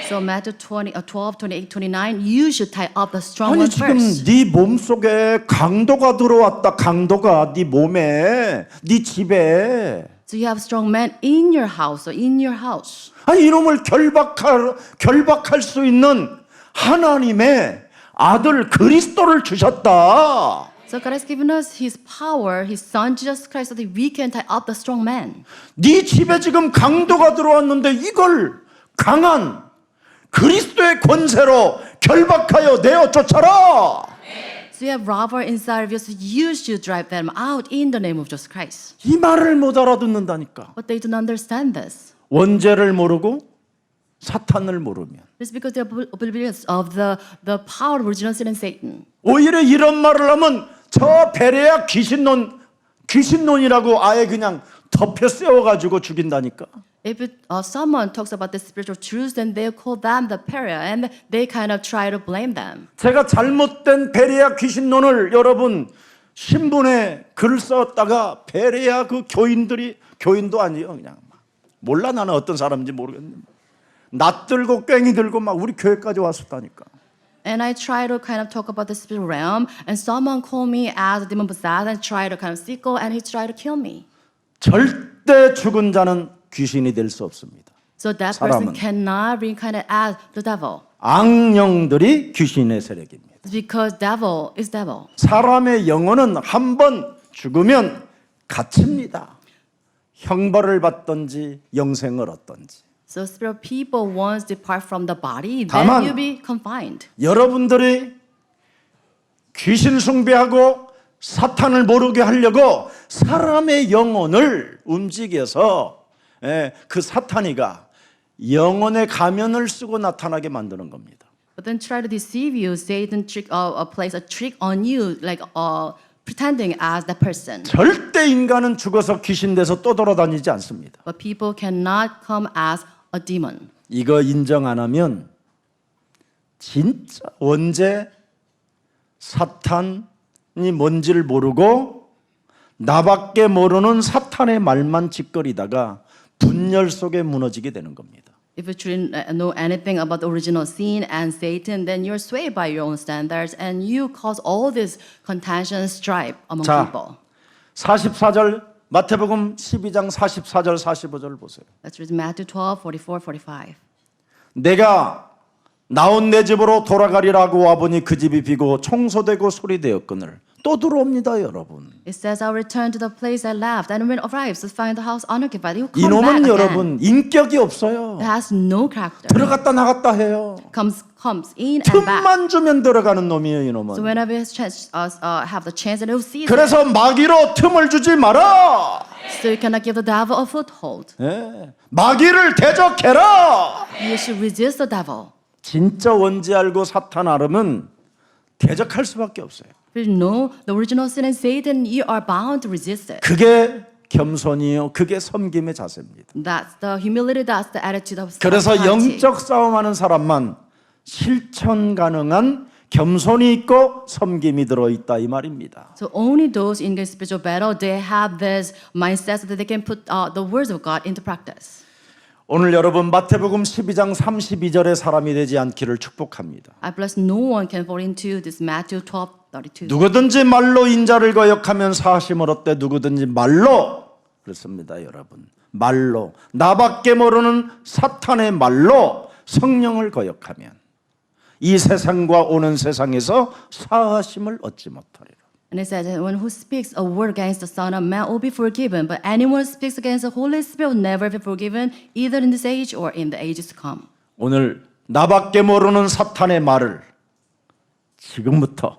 So Matthew 12, 28, 29, you should tie up the strong 아니 one 지금 first. 네 몸속에 강도가 들어왔다. 강도가 네 몸에, 네 집에. So you have strong men in your house or in your house. 아니 이놈을 결박할 수 있는 하나님의 아들 그리스도를 주셨다. So God has given us His power, His Son Jesus Christ, so that we can tie up the strong man. 네 집에 지금 강도가 들어왔는데 이걸 강한 그리스도의 권세로 결박하여 내어 쫓아라. So you have robber inside of you, so you should drive them out in the name of Jesus Christ. 이 말을 못 알아듣는다니까. But they don't understand this. 원죄를 모르고 사탄을 모르면 It's because they're oblivious of the power of original sin and Satan. 오히려 이런 말을 하면 저 베레아 귀신론이라고 아예 그냥 덮여 세워가지고 죽인다니까. If someone talks about the spiritual truths, then they call them the pariah, and they kind of try to blame them. 제가 잘못된 베레아 귀신론을 여러분 신문에 글을 썼다가 베레아 그 교인도 아니에요. 그냥 몰라 나는 어떤 사람인지 모르겠는데 낫 들고 꽹이 들고 막 우리 교회까지 왔었다니까. And I try to kind of talk about the spiritual realm, and someone called me as a demon possessed and tried to kind of sickle, and he tried to kill me. 절대 죽은 자는 귀신이 될 수 없습니다. So that 사람은. person cannot reincarnate as the devil. 악령들이 귀신의 세력입니다. It's because devil is devil. 사람의 영혼은 한 번 죽으면 갇힙니다. 형벌을 받든지 영생을 얻든지. So spirit people once depart from the body, 다만 then you be confined. 여러분들이 귀신 숭배하고 사탄을 모르게 하려고 사람의 영혼을 움직여서 그 사탄이가 영혼의 가면을 쓰고 나타나게 만드는 겁니다. But then try to deceive you. Satan plays a trick on you, like pretending as that person. 절대 인간은 죽어서 귀신 돼서 또 돌아다니지 않습니다. But people cannot come as a demon. 이거 인정 안 하면 진짜 원죄 사탄이 뭔지를 모르고 나밖에 모르는 사탄의 말만 짓거리다가 분열 속에 무너지게 되는 겁니다. If you truly know anything about the original sin and Satan, then you're swayed by your own standards and you cause all this contention, strife among 자, people. 44절 마태복음 12장 44절 45절 보세요. Let's read Matthew 12, 44, 45. 내가 나온 내 집으로 돌아가리라고 와보니 그 집이 비고 청소되고 소리되었거늘 또 들어옵니다, 여러분. It says, I'll return to the place I left, and when it arrives, to find the house unoccupied. He will come back 이놈은 again. 여러분 인격이 없어요. It has no character. 들어갔다 나갔다 해요. Comes in and back. 틈만 주면 들어가는 놈이에요, So 이놈은. whenever he have the chance, and he'll see it. 그래서 마귀로 틈을 주지 마라. So you cannot give the devil a foothold. 예. 마귀를 대적해라. You should resist the devil. 진짜 원지 알고 사탄 알으면 대적할 수밖에 없어요. If you know the original sin and Satan, you are bound to resist it. 그게 겸손이요. 그게 섬김의 자세입니다. That's the humility. That's the attitude of 그래서 piety. 영적 싸움하는 사람만 실천 가능한 겸손이 있고 섬김이 들어있다 이 말입니다. So only those in the spiritual battle, they have this mindset so that they can put the words of God into practice. 오늘 여러분 마태복음 12장 32절의 사람이 되지 않기를 축복합니다. I bless no one can fall into this Matthew 12:32. 누구든지 말로 인자를 거역하면 사심을 얻되 누구든지 말로 그렇습니다, 여러분. 말로 나밖에 모르는 사탄의 말로 성령을 거역하면 이 세상과 오는 세상에서 사하심을 얻지 못하리라. And it says, "Anyone who speaks a word against the Son of Man will be forgiven, but anyone who speaks against the Holy Spirit will never be forgiven, either in this age or in the ages to come." 오늘 나밖에 모르는 사탄의 말을 지금부터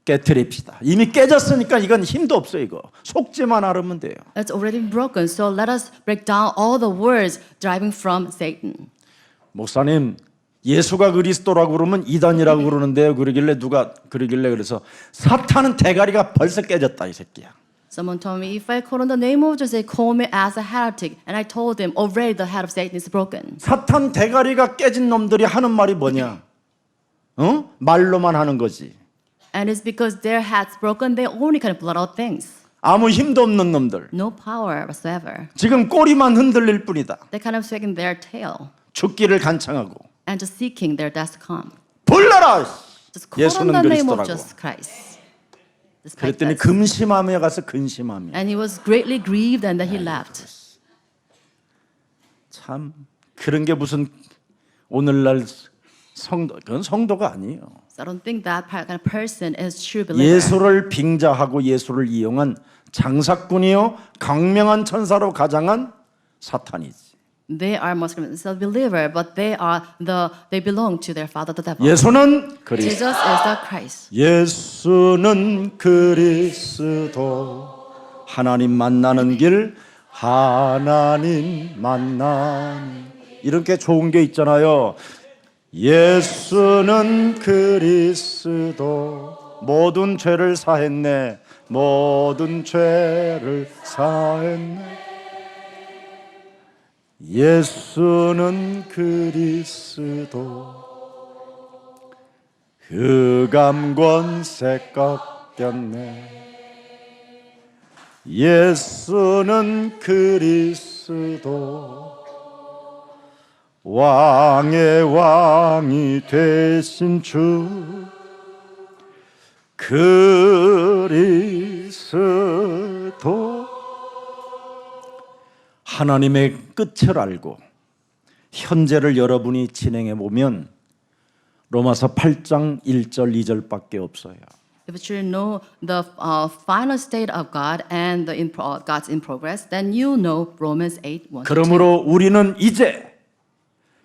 깨트립시다. 이미 깨졌으니까 이건 힘도 없어요. 이거 속지만 않으면 돼요. It's already broken, so let us break down all the words driving from Satan. 목사님, 예수가 그리스도라고 그러면 이단이라고 그러는데요. 그러길래 누가 그러길래 그래서 사탄은 대가리가 벌써 깨졌다 이 새끼야. Someone told me, if I call on the name of Jesus, they call me as a heretic. And I told them, already the head of Satan is broken. 사탄 대가리가 깨진 놈들이 하는 말이 뭐냐? 말로만 하는 거지. And it's because their head's broken, they only can blurt out things. 아무 힘도 없는 놈들. No power whatsoever. 지금 꼬리만 흔들릴 뿐이다. They're kind of swinging their tail 죽기를 간청하고. and just seeking their death to come. 불러라! Just call on 예수는 the name of 그리스도라고. Jesus Christ. Despite 그랬더니 this. 금심하며 가서 근심하며. And he was greatly grieved and then he left. 참 그런 게 무슨 오늘날 성도 그건 성도가 아니에요. So I don't think that kind of person is true believer. 예수를 빙자하고 예수를 이용한 장사꾼이요 강명한 천사로 가장한 사탄이지. They are Muslim self-believer, but they belong to their father, the devil. 예수는 그리스도. Jesus is the Christ. 예수는 그리스도. 하나님 만나는 길, 하나님 만나는 이렇게 좋은 게 있잖아요. 예수는 그리스도. 모든 죄를 사했네. 모든 죄를 사했네. 예수는 그리스도. 흑암 권세 꺾였네. 예수는 그리스도. 왕의 왕이 되신 주 그리스도. 하나님의 끝을 알고 현재를 여러분이 진행해 보면 로마서 8장 1절 2절밖에 없어요. If you truly know the final state of God and God's in progress, then you know Romans 8:1. 그러므로 우리는 이제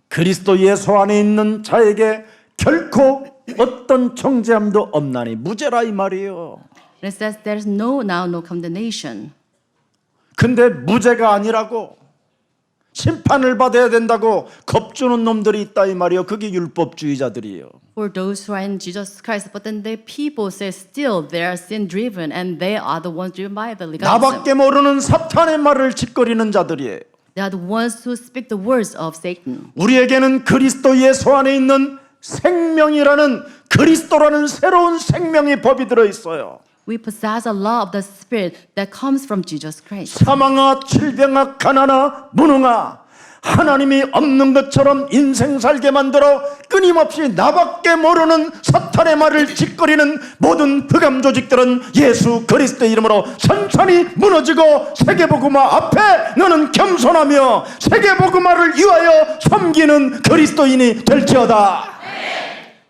그리스도 예수 안에 있는 자에게 결코 어떤 정죄함도 없나니 무죄라 이 말이에요. And it says there is no condemnation. 근데 무죄가 아니라고 심판을 받아야 된다고 겁주는 놈들이 있다 이 말이에요. 그게 율법주의자들이에요. For those who are in Jesus Christ, but then the people say still they are sin driven and they are the ones driven by the legalism. 나밖에 모르는 사탄의 말을 짓거리는 자들이에요. They are the ones who speak the words of Satan. 우리에게는 그리스도 예수 안에 있는 생명이라는 그리스도라는 새로운 생명의 법이 들어 있어요. We possess a law of the Spirit that comes from Jesus Christ. 사망아 질병아 가난아 무능아 하나님이 없는 것처럼 인생 살게 만들어 끊임없이 나밖에 모르는 사탄의 말을 짓거리는 모든 흑암 조직들은 예수 그리스도의 이름으로 천천히 무너지고 세계복음화 앞에 너는 겸손하며 세계복음화를 위하여 섬기는 그리스도인이 될지어다.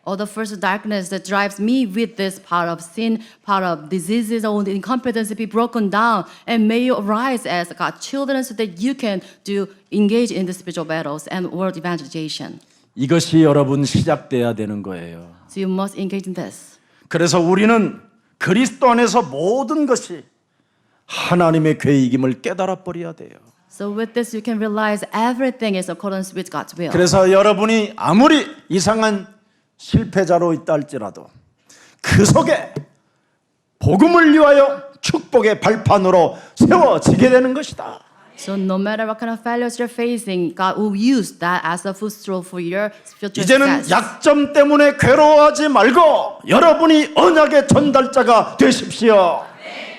All the first darkness that drives me with this part of sin, part of diseases, all the incompetence be broken down, and may you arise as God's children so that you can engage in the spiritual battles and world evangelization. 이것이 여러분 시작돼야 되는 거예요. So you must engage in this. 그래서 우리는 그리스도 안에서 모든 것이 하나님의 계획임을 깨달아 버려야 돼요. So with this, you can realize everything is accordance with God's will. 그래서 여러분이 아무리 이상한 실패자로 있다 할지라도 그 속에 복음을 위하여 축복의 발판으로 세워지게 되는 것이다. So no matter what kind of failures you're facing, God will use that as a footstool for your future 이제는 success. 약점 때문에 괴로워하지 말고 여러분이 언약의 전달자가 되십시오.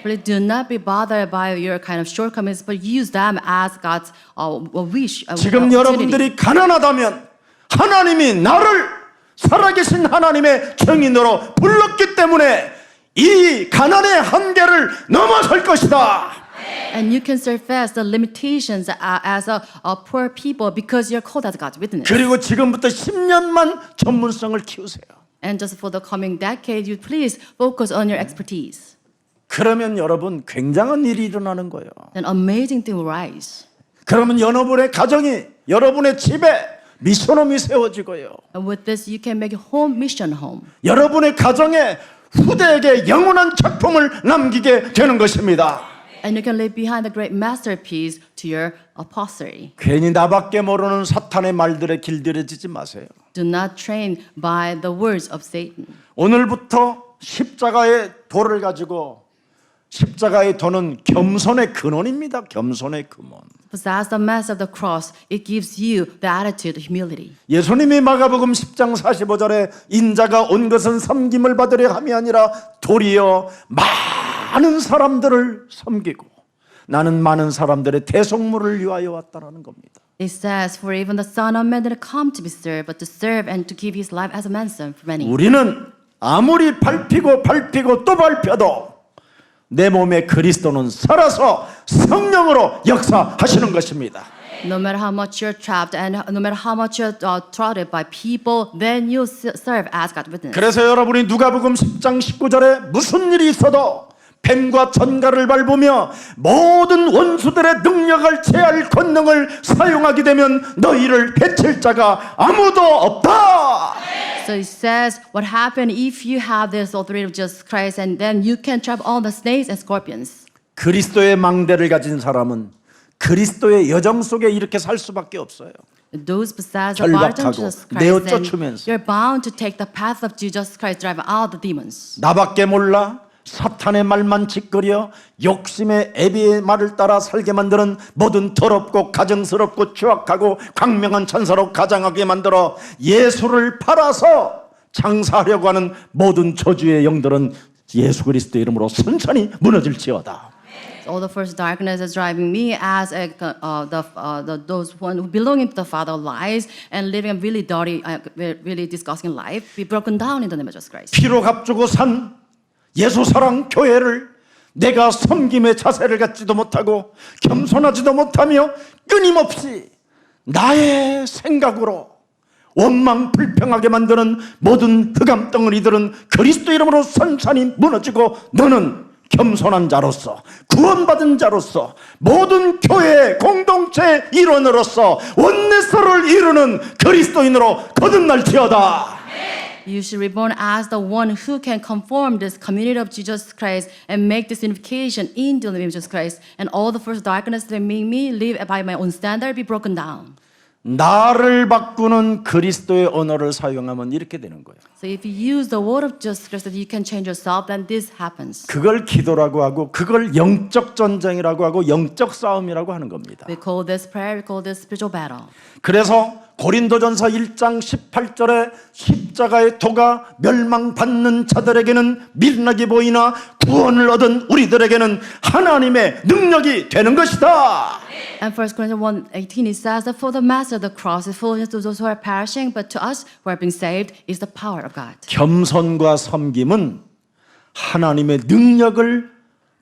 Please do not be bothered by your kind of shortcomings, but use them as God's wish. 지금 opportunity. 여러분들이 가난하다면 하나님이 나를 살아계신 하나님의 증인으로 불렀기 때문에 이 가난의 한계를 넘어설 것이다. And you can surpass the limitations as a poor people because you're called as God's witness. 그리고 지금부터 10년만 전문성을 키우세요. And just for the coming decade, you please focus on your expertise. 그러면 여러분 굉장한 일이 일어나는 거예요. Then amazing thing will rise. 그러면 여러분의 가정이 여러분의 집에 미션홈이 세워지고요. And with this, you can make a home mission home. 여러분의 가정에 후대에게 영원한 작품을 남기게 되는 것입니다. And you can leave behind a great masterpiece to your posterity. 괜히 나밖에 모르는 사탄의 말들에 길들여지지 마세요. Do not train by the words of Satan. 오늘부터 십자가의 도를 가지고 십자가의 도는 겸손의 근원입니다. 겸손의 근원. Possess the mass of the cross. It gives you the attitude of humility. 예수님이 마가복음 10장 45절에 인자가 온 것은 섬김을 받으려 함이 아니라 도리어 많은 사람들을 섬기고 나는 많은 사람들의 대속물을 위하여 왔다라는 겁니다. It says, "For even the Son of Man did not come to be served, but to serve and to give His life as a ransom for many." 우리는 아무리 밟히고 또 밟혀도 내 몸에 그리스도는 살아서 성령으로 역사하시는 것입니다. No matter how much you're trapped and no matter how much you're throttled by people, then you serve as God's witness. 그래서 여러분이 누가복음 10장 19절에 무슨 일이 있어도 뱀과 전갈을 밟으며 모든 원수들의 능력을 제할 권능을 사용하게 되면 너희를 해칠 자가 아무도 없다. So it says, what happened if you have this authority of Jesus Christ and then you can trap all the snakes and scorpions? 그리스도의 망대를 가진 사람은 그리스도의 여정 속에 이렇게 살 수밖에 없어요. Those possessed the body of Jesus 절박하고 내어 Christ, then 쫓으면서 you're bound to take the path of Jesus Christ, drive out the demons. 나밖에 몰라 사탄의 말만 짓거려 욕심의 애비의 말을 따라 살게 만드는 모든 더럽고 가증스럽고 추악하고 광명한 천사로 가장하게 만들어 예수를 팔아서 장사하려고 하는 모든 저주의 영들은 예수 그리스도의 이름으로 선천히 무너질지어다. All the first darkness is driving me as those one who belonging to the Father lies and living a really dirty, really disgusting life be broken down in the name of Jesus Christ. 피로 값주고 산 예수 사랑 교회를 내가 섬김의 자세를 갖지도 못하고 겸손하지도 못하며 끊임없이 나의 생각으로 원망 불평하게 만드는 모든 흑암 덩어리들은 그리스도 이름으로 선산이 무너지고 너는 겸손한 자로서 구원받은 자로서 모든 교회의 공동체의 일원으로서 원내서를 이루는 그리스도인으로 거듭날지어다. You should be born as the one who can conform this community of Jesus Christ and make this unification into the name of Jesus Christ. And all the first darkness that made me live by my own standard be broken down. 나를 바꾸는 그리스도의 언어를 사용하면 이렇게 되는 거예요. So if you use the word of Jesus Christ that you can change yourself, then this happens. 그걸 기도라고 하고 그걸 영적 전쟁이라고 하고 영적 싸움이라고 하는 겁니다. We call this prayer, we call this spiritual battle. 그래서 고린도전서 1장 18절에 십자가의 도가 멸망받는 자들에게는 미련하게 보이나 구원을 얻은 우리들에게는 하나님의 능력이 되는 것이다. And 1 Corinthians 1:18 it says that for the master of the cross is foolishness to those who are perishing, but to us who are being saved is the power of God. 겸손과 섬김은 하나님의 능력을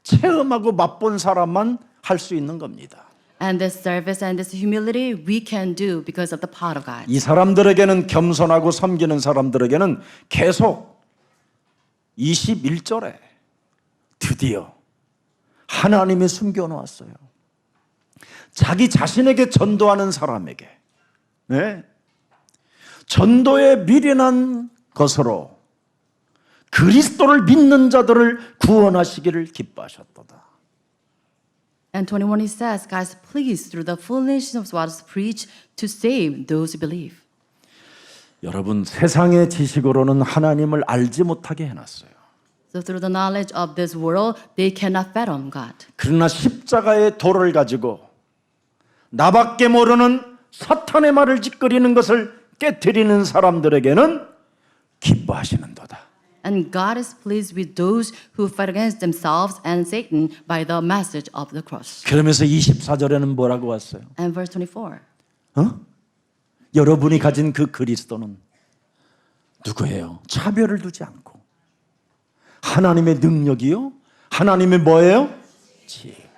체험하고 맛본 사람만 할 수 있는 겁니다. And this service and this humility we can do because of the power of God. 이 사람들에게는 겸손하고 섬기는 사람들에게는 계속 21절에 드디어 하나님이 숨겨놓았어요. 자기 자신에게 전도하는 사람에게 네? 전도에 미련한 것으로 그리스도를 믿는 자들을 구원하시기를 기뻐하셨도다. And 21 he says, guys, please, through the fullness of what is preached, to save those who believe. 여러분 세상의 지식으로는 하나님을 알지 못하게 해놨어요. So through the knowledge of this world, they cannot fathom God. 그러나 십자가의 도를 가지고 나밖에 모르는 사탄의 말을 짓거리는 것을 깨트리는 사람들에게는 기뻐하시는도다. And God is pleased with those who fight against themselves and Satan by the message of the cross. 그러면서 24절에는 뭐라고 왔어요? And verse 24. 여러분이 가진 그 그리스도는 누구예요? 차별을 두지 않고 하나님의 능력이요? 하나님의 뭐예요? 지혜.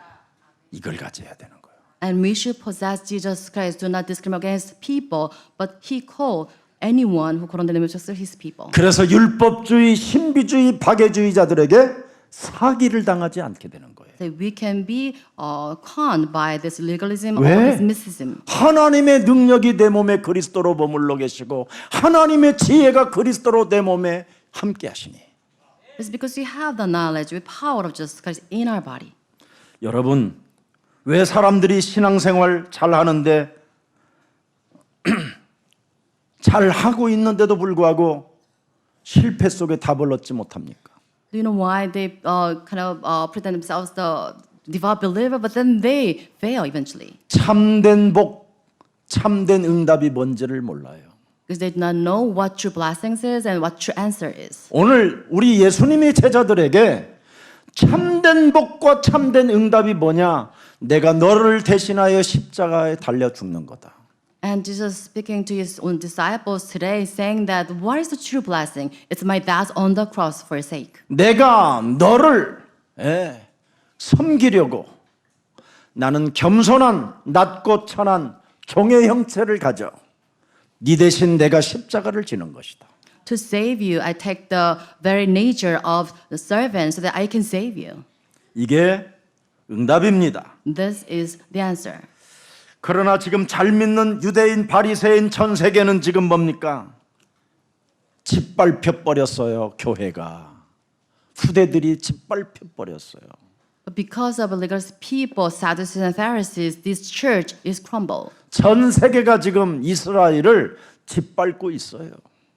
이걸 가져야 되는 거예요. And we should possess Jesus Christ, do not discriminate against people, but he called anyone who called on the name of Jesus his people. 그래서 율법주의, 신비주의, 박애주의자들에게 사기를 당하지 않게 되는 거예요. So we can be conned by this legalism or 왜? this mysticism. 하나님의 능력이 내 몸에 그리스도로 머물러 계시고 하나님의 지혜가 그리스도로 내 몸에 함께 하시니. It's because we have the knowledge, the power of Jesus Christ in our body. 여러분 왜 사람들이 신앙생활 잘 하는데 잘 하고 있는데도 불구하고 실패 속에 답을 얻지 못합니까? Do you know why they pretend themselves the devout believer, but then they fail eventually? 참된 복, 참된 응답이 뭔지를 몰라요. Because they do not know what true blessings is and what true answer is. 오늘 우리 예수님의 제자들에게 참된 복과 참된 응답이 뭐냐? 내가 너를 대신하여 십자가에 달려 죽는 거다. And Jesus speaking to his own disciples today saying that what is the true blessing? It's my death on the cross for your sake. 내가 너를 섬기려고 나는 겸손한 낮고 천한 종의 형체를 가져 네 대신 내가 십자가를 지는 것이다. To save you, I take the very nature of the servant so that I can save you. 이게 응답입니다. This is the answer. 그러나 지금 잘 믿는 유대인, 바리새인 전 세계는 지금 뭡니까? 짓밟혀 버렸어요. 교회가. 후대들이 짓밟혀 버렸어요. But because of legalist people, Sadducees and Pharisees, this church is crumbled. 전 세계가 지금 이스라엘을 짓밟고 있어요.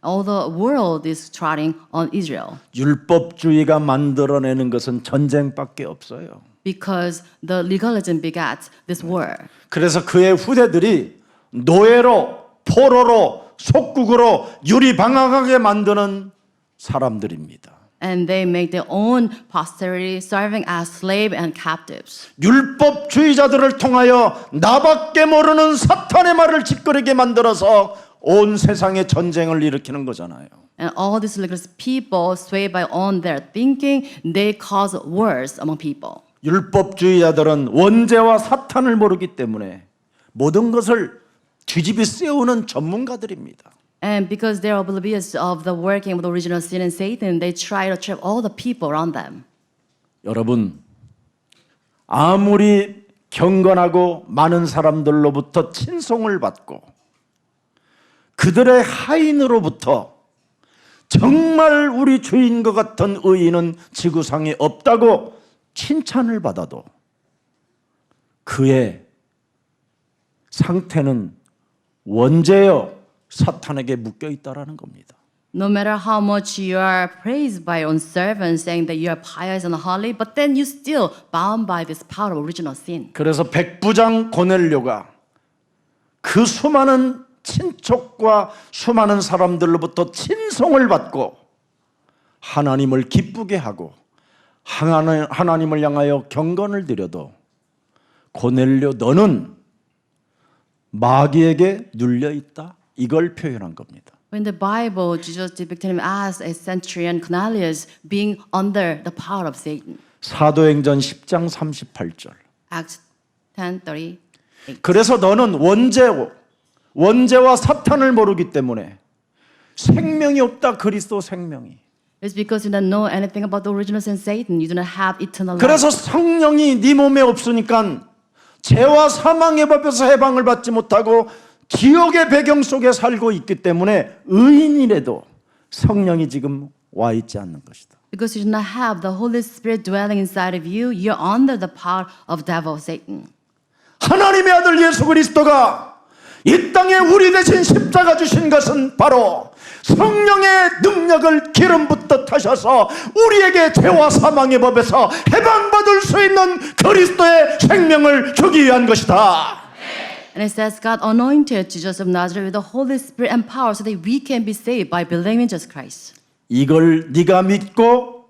All the world is trotting on Israel 율법주의가 만들어내는 것은 전쟁밖에 없어요. because the legalism begats this war. 그래서 그의 후대들이 노예로, 포로로, 속국으로 유리방황하게 만드는 사람들입니다. And they make their own posterity serving as slave and captives. 율법주의자들을 통하여 나밖에 모르는 사탄의 말을 짓거리게 만들어서 온 세상에 전쟁을 일으키는 거잖아요. And all these legalist people, swayed by on their thinking, they cause wars among people. 율법주의자들은 원죄와 사탄을 모르기 때문에 모든 것을 뒤집이 세우는 전문가들입니다. And because they're oblivious of the working of the original sin and Satan, they try to trap all the people around them. 여러분, 아무리 경건하고 많은 사람들로부터 친송을 받고 그들의 하인으로부터 정말 우리 주인과 같은 의인은 지구상에 없다고 칭찬을 받아도 그의 상태는 원죄여 사탄에게 묶여 있다라는 겁니다. No matter how much you are praised by your own servants, saying that you are pious and holy, but then you still bound by this power of original sin. 그래서 백부장 고넬료가 그 수많은 친척과 수많은 사람들로부터 친송을 받고 하나님을 기쁘게 하고 하나님을 향하여 경건을 드려도 고넬료 너는 마귀에게 눌려 있다. 이걸 표현한 겁니다. In the Bible, Jesus depicted him as a centurion Cornelius being under the power of Satan. 사도행전 10장 38절. Acts 10:30. 그래서 너는 원죄와 사탄을 모르기 때문에 생명이 없다. 그리스도 생명이. It's because you don't know anything about the original sin, Satan. You do not have eternal life. 그래서 성령이 네 몸에 없으니까 죄와 사망의 법에서 해방을 받지 못하고 지옥의 배경 속에 살고 있기 때문에 의인이라도 성령이 지금 와 있지 않는 것이다. Because you do not have the Holy Spirit dwelling inside of you, you're under the power of devil, Satan. 하나님의 아들 예수 그리스도가 이 땅에 우리 대신 십자가 주신 것은 바로 성령의 능력을 기름 붓듯 하셔서 우리에게 죄와 사망의 법에서 해방받을 수 있는 그리스도의 생명을 주기 위한 것이다. And it says God anointed Jesus of Nazareth with the Holy Spirit and power so that we can be saved by believing in Jesus Christ. 이걸 네가 믿고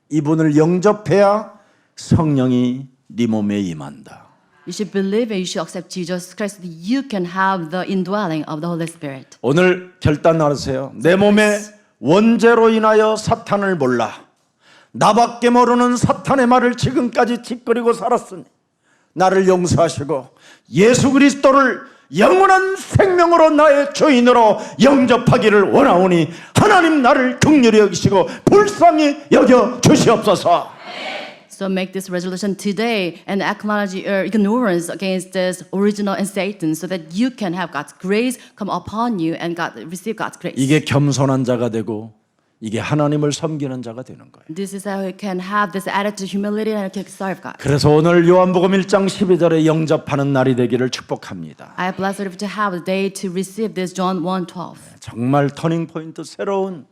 이분을 영접해야 성령이 네 몸에 임한다. You should believe and you should accept Jesus Christ so that you can have the indwelling of the Holy Spirit. 오늘 결단하세요. 내 몸에 원죄로 인하여 사탄을 몰라 나밖에 모르는 사탄의 말을 지금까지 짓거리고 살았으니 나를 용서하시고 예수 그리스도를 영원한 생명으로 나의 주인으로 영접하기를 원하오니 하나님 나를 긍휼히 여기시고 불쌍히 여겨 주시옵소서. So make this resolution today and acknowledge your ignorance against this original and Satan so that you can have God's grace come upon you and receive God's grace. 이게 겸손한 자가 되고 이게 하나님을 섬기는 자가 되는 거예요. This is how you can have this attitude, humility, and can serve God. 그래서 오늘 요한복음 1장 12절에 영접하는 날이 되기를 축복합니다. I bless you to have the day to receive this John 1:12. 정말 터닝 포인트 새로운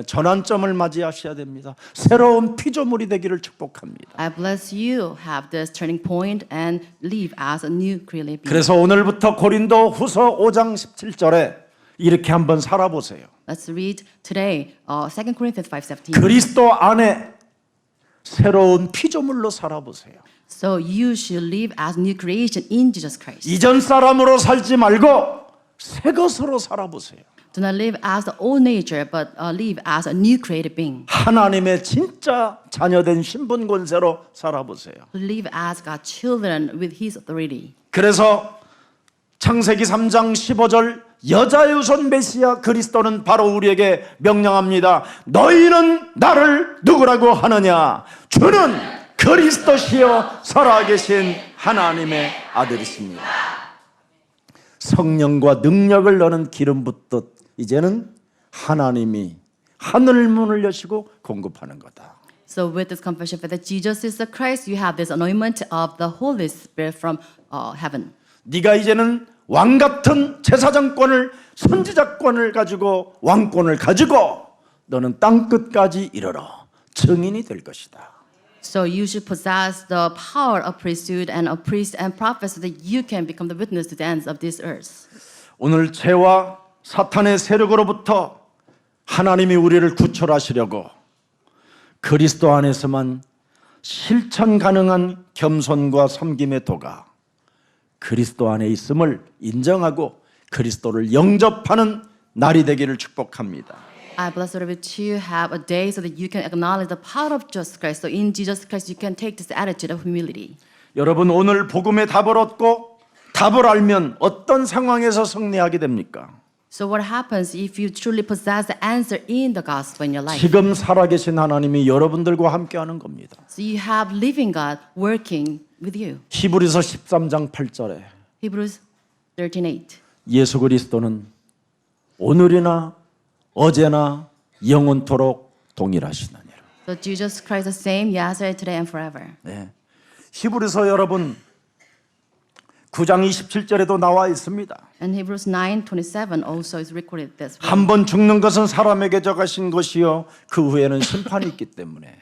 전환점을 맞이하셔야 됩니다. 새로운 피조물이 되기를 축복합니다. I bless you have this turning point and live as a new created being. 그래서 오늘부터 고린도 후서 5장 17절에 이렇게 한번 살아보세요. Let's read today 2 Corinthians 5:17. 그리스도 안에 새로운 피조물로 살아보세요. So you should live as new creation in Jesus Christ. 이전 사람으로 살지 말고 새 것으로 살아보세요. Do not live as the old nature, but live as a new created being. 하나님의 진짜 자녀된 신분 권세로 살아보세요. Live as God's children with His authority. 그래서 창세기 3장 15절 여자유손 메시아 그리스도는 바로 우리에게 명령합니다. 너희는 나를 누구라고 하느냐? 주는 그리스도시요 살아계신 하나님의 아들이십니다. 성령과 능력을 너는 기름 붓듯 이제는 하나님이 하늘 문을 여시고 공급하는 거다. So with this confession that Jesus is the Christ, you have this anointment of the Holy Spirit from heaven. 네가 이제는 왕 같은 제사장권을 선지자권을 가지고 왕권을 가지고 너는 땅 끝까지 이르러 증인이 될 것이다. So you should possess the power of priesthood and of priest and prophet so that you can become the witness to the ends of this earth. 오늘 죄와 사탄의 세력으로부터 하나님이 우리를 구출하시려고 그리스도 안에서만 실천 가능한 겸손과 섬김의 도가 그리스도 안에 있음을 인정하고 그리스도를 영접하는 날이 되기를 축복합니다. I bless you to have a day so that you can acknowledge the power of Jesus Christ. So in Jesus Christ you can take this attitude of humility. 여러분 오늘 복음의 답을 얻고 답을 알면 어떤 상황에서 승리하게 됩니까? So what happens if you truly possess the answer in the gospel in your life? 지금 살아계신 하나님이 여러분들과 함께하는 겁니다. So you have living God working with you. 히브리서 13장 8절에 Hebrews 13:8. 예수 그리스도는 오늘이나 어제나 영원토록 동일하시느니라. So Jesus Christ the same yesterday, today, and forever. 네. 히브리서 여러분 9장 27절에도 나와 있습니다. And Hebrews 9:27 also is recorded this way. 한 번 죽는 것은 사람에게 적하신 것이요 그 후에는 심판이 있기 때문에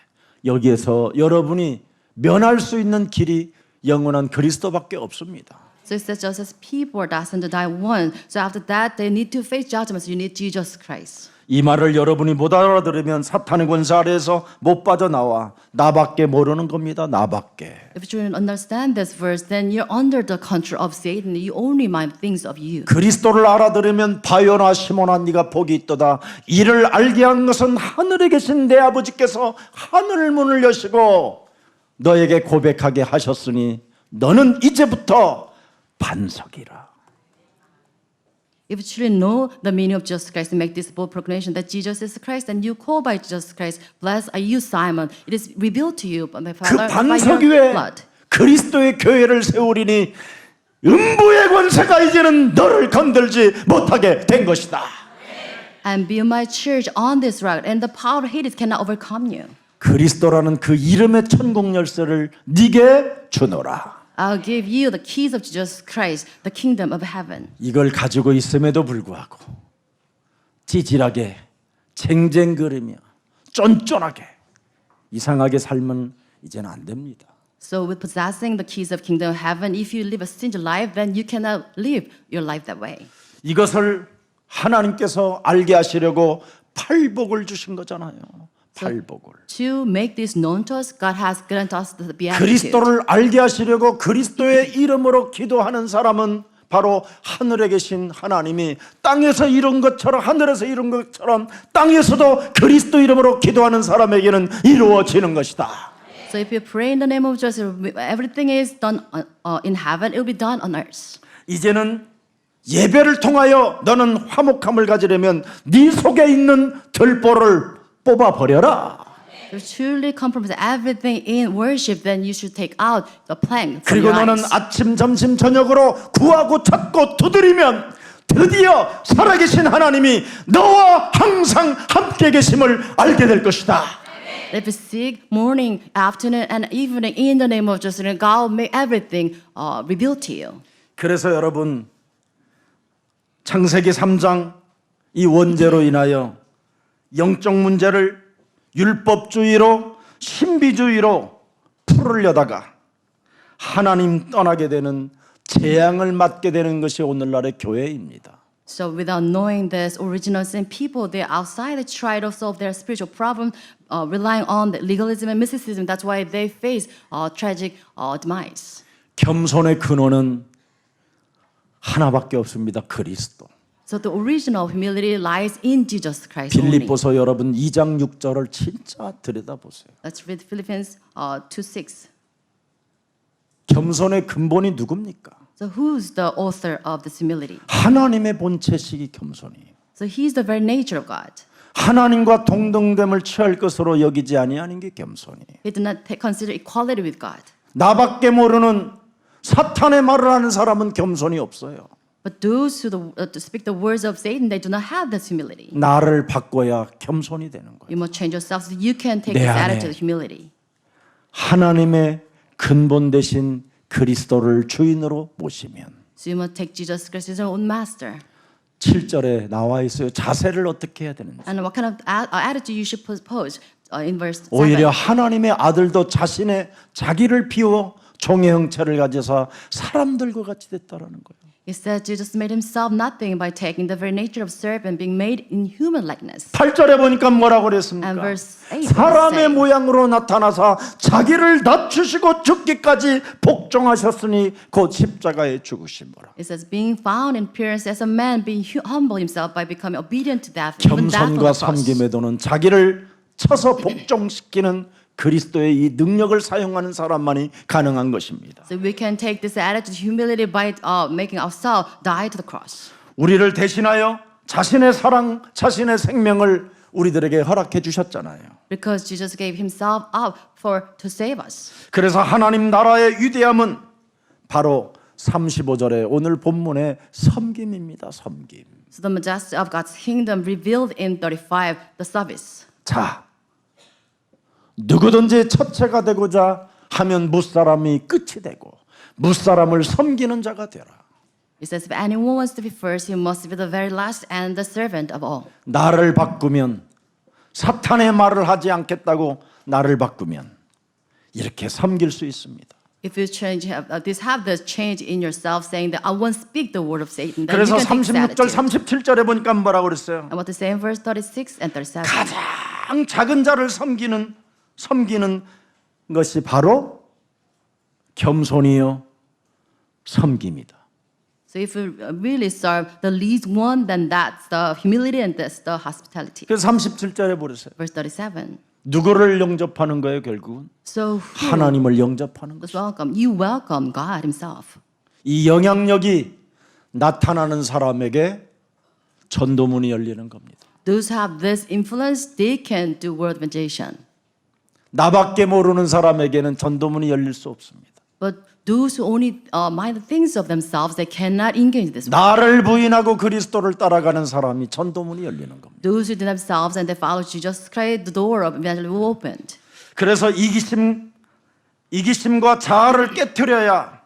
여기에서 여러분이 면할 수 있는 길이 영원한 그리스도밖에 없습니다. So it says just as people are destined to die once, so after that they need to face judgment. So you need Jesus Christ. 이 말을 여러분이 못 알아들으면 사탄의 권세 아래에서 못 빠져나와 나밖에 모르는 겁니다. 나밖에. If you don't understand this verse, then you're under the control of Satan. You only mind things of you. 그리스도를 알아들으면 바요나 시몬아 네가 복이 있도다. 이를 알게 한 것은 하늘에 계신 내 아버지께서 하늘 문을 여시고 너에게 고백하게 하셨으니 너는 이제부터 반석이라. If you truly know the meaning of Jesus Christ and make this bold proclamation that Jesus is Christ and you call by Jesus Christ, blessed are you, Simon. It is revealed to you by my 그 Father by 반석 your 위에 blood. 그리스도의 교회를 세우리니 음부의 권세가 이제는 너를 건들지 못하게 된 것이다. And build my church on this rock, and the power of Hades cannot overcome you. 그리스도라는 그 이름의 천국 열쇠를 네게 주노라. I'll give you the keys of Jesus Christ, the kingdom of heaven. 이걸 가지고 있음에도 불구하고 찌질하게 쟁쟁거리며 쫀쫀하게 이상하게 살면 이제는 안 됩니다. So with possessing the keys of kingdom of heaven, if you live a stingy life, then you cannot live your life that way. 이것을 하나님께서 알게 하시려고 팔복을 주신 거잖아요. 팔복을. To make this known to us, God has granted us the beatitude. 그리스도를 알게 하시려고 그리스도의 이름으로 기도하는 사람은 바로 하늘에 계신 하나님이 땅에서 이룬 것처럼 하늘에서 이룬 것처럼 땅에서도 그리스도 이름으로 기도하는 사람에게는 이루어지는 것이다. So if you pray in the name of Jesus, everything is done in heaven, it will be done on earth. 이제는 예배를 통하여 너는 화목함을 가지려면 네 속에 있는 들보를 뽑아 버려라. If you truly compromise everything in worship, then you should take out the plank from 그리고 your 너는 eyes. 아침 점심 저녁으로 구하고 찾고 두드리면 드디어 살아계신 하나님이 너와 항상 함께 계심을 알게 될 것이다. If you seek morning, afternoon, and evening in the name of Jesus, then God will make everything revealed to you. 그래서 여러분 창세기 3장 이 원죄로 인하여 영적 문제를 율법주의로 신비주의로 풀으려다가 하나님 떠나게 되는 재앙을 맞게 되는 것이 오늘날의 교회입니다. So without knowing this, original sin people, they're outside, they try to solve their spiritual problem, relying on the legalism and mysticism. That's why they face tragic demise. 겸손의 근원은 하나밖에 없습니다. 그리스도. So the original humility lies in Jesus Christ only. 빌립보서 여러분 2장 6절을 진짜 들여다보세요. Let's read Philippians 2:6. 겸손의 근본이 누굽니까? So who's the author of this humility? 하나님의 본체식이 겸손이에요. So he's the very nature of God. 하나님과 동등됨을 취할 것으로 여기지 아니하는 게 겸손이에요. He did not consider equality with God. 나밖에 모르는 사탄의 말을 하는 사람은 겸손이 없어요. But those who speak the words of Satan, they do not have this humility. 나를 바꿔야 겸손이 되는 거예요. You must change yourself so you can take 내 this 안에 attitude of humility. 하나님의 근본 대신 그리스도를 주인으로 모시면 So you must take Jesus Christ as your own master. 7절에 나와 있어요. 자세를 어떻게 해야 되는지. And what kind of attitude you should pose in verse 7. 오히려 하나님의 아들도 자기를 비워 종의 형체를 가져서 사람들과 같이 됐다라는 거예요. It says Jesus made himself nothing by taking the very nature of servant, being made in human likeness. 8절에 보니까 뭐라고 그랬습니까? And verse 8. 사람의 모양으로 나타나사 자기를 낮추시고 죽기까지 복종하셨으니 곧 십자가에 죽으심으로. It says, being found in appearance as a man, being humble himself by becoming obedient to death, even death on 겸손과 the cross. 섬김에도는 자기를 쳐서 복종시키는 그리스도의 이 능력을 사용하는 사람만이 가능한 것입니다. So we can take this attitude of humility by making ourselves die to the cross. 우리를 대신하여 자신의 사랑, 자신의 생명을 우리들에게 허락해 주셨잖아요. Because Jesus gave himself up to save us. 그래서 하나님 나라의 위대함은 바로 35절에 오늘 본문의 섬김입니다. 섬김. So the majesty of God's kingdom revealed in 35, the service. 자, 누구든지 첫째가 되고자 하면 무사람이 끝이 되고 무사람을 섬기는 자가 되라. It says, if anyone wants to be first, he must be the very last and the servant of all. 나를 바꾸면 사탄의 말을 하지 않겠다고 나를 바꾸면 이렇게 섬길 수 있습니다. If you have this change in yourself, saying that I won't speak the word of Satan, then 그래서 you can take this 36절, attitude. 37절에 보니까 뭐라고 그랬어요? And what to say in verse 36 and 37. 가장 작은 자를 섬기는 것이 바로 겸손이요 섬김이다. So if you really serve the least one, then that's the humility and that's the hospitality. 그래서 37절에 보세요. Verse 37. 누구를 영접하는 거예요, 결국은? So who 하나님을 영접하는 was 것이죠. welcome? You welcome God himself. 이 영향력이 나타나는 사람에게 전도문이 열리는 겁니다. Those who have this influence, they can do world evangelization. 나밖에 모르는 사람에게는 전도문이 열릴 수 없습니다. But those who only mind the things of themselves, they cannot engage this. 나를 부인하고 그리스도를 따라가는 사람이 전도문이 열리는 겁니다. Those who deny themselves and they follow Jesus Christ, the door of evangelism will open. 그래서 이기심과 자아를 깨트려야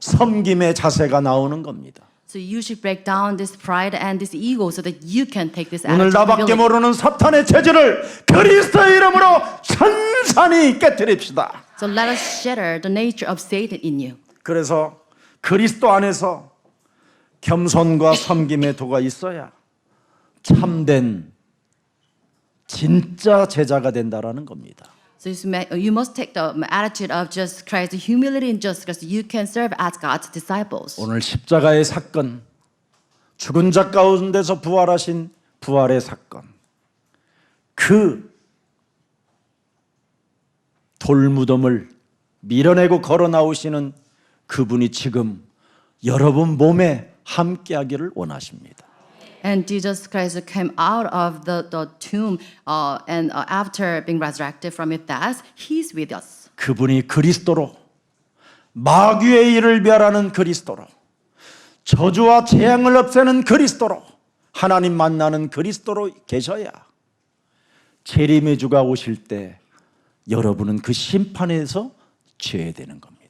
섬김의 자세가 나오는 겁니다. So you should break down this pride and this ego so that you can take this 오늘 attitude of 나밖에 humility. 모르는 사탄의 체질을 그리스도의 이름으로 산산히 깨트립시다. So let us shatter the nature of Satan in you. 그래서 그리스도 안에서 겸손과 섬김의 도가 있어야 참된 진짜 제자가 된다라는 겁니다. So you must take the attitude of just Christ, the humility in just Christ. You can serve as God's disciples. 오늘 십자가의 사건, 죽은 자 가운데서 부활하신 부활의 사건, 그 돌무덤을 밀어내고 걸어 나오시는 그분이 지금 여러분 몸에 함께하기를 원하십니다. And Jesus Christ came out of the tomb and after being resurrected from his death, he's with us. 그분이 그리스도로 마귀의 일을 멸하는 그리스도로 저주와 재앙을 없애는 그리스도로 하나님 만나는 그리스도로 계셔야 재림의 주가 오실 때 여러분은 그 심판에서 제외되는 겁니다.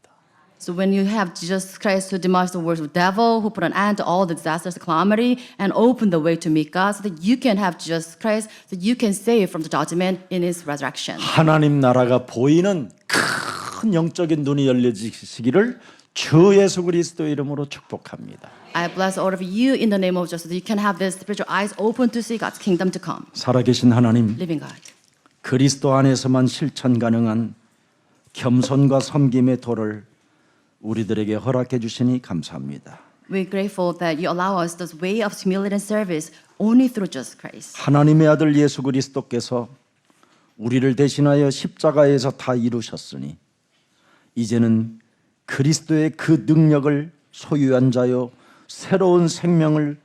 So when you have Jesus Christ who demolished the works of the devil, who put an end to all the disasters, calamity, and opened the way to meet God, so that you can have Jesus Christ, so that you can save from the judgment in His resurrection. 하나님 나라가 보이는 큰 영적인 눈이 열려지시기를 주 예수 그리스도 이름으로 축복합니다. I bless all of you in the name of Jesus, so that you can have the spiritual eyes open to see God's kingdom to come. 살아계신 하나님, Living God. 그리스도 안에서만 실천 가능한 겸손과 섬김의 도를 우리들에게 허락해 주시니 감사합니다. We're grateful that you allow us this way of humility and service only through Jesus Christ. 하나님의 아들 예수 그리스도께서 우리를 대신하여 십자가에서 다 이루셨으니 이제는 그리스도의 그 능력을 소유한 자요 새로운 생명을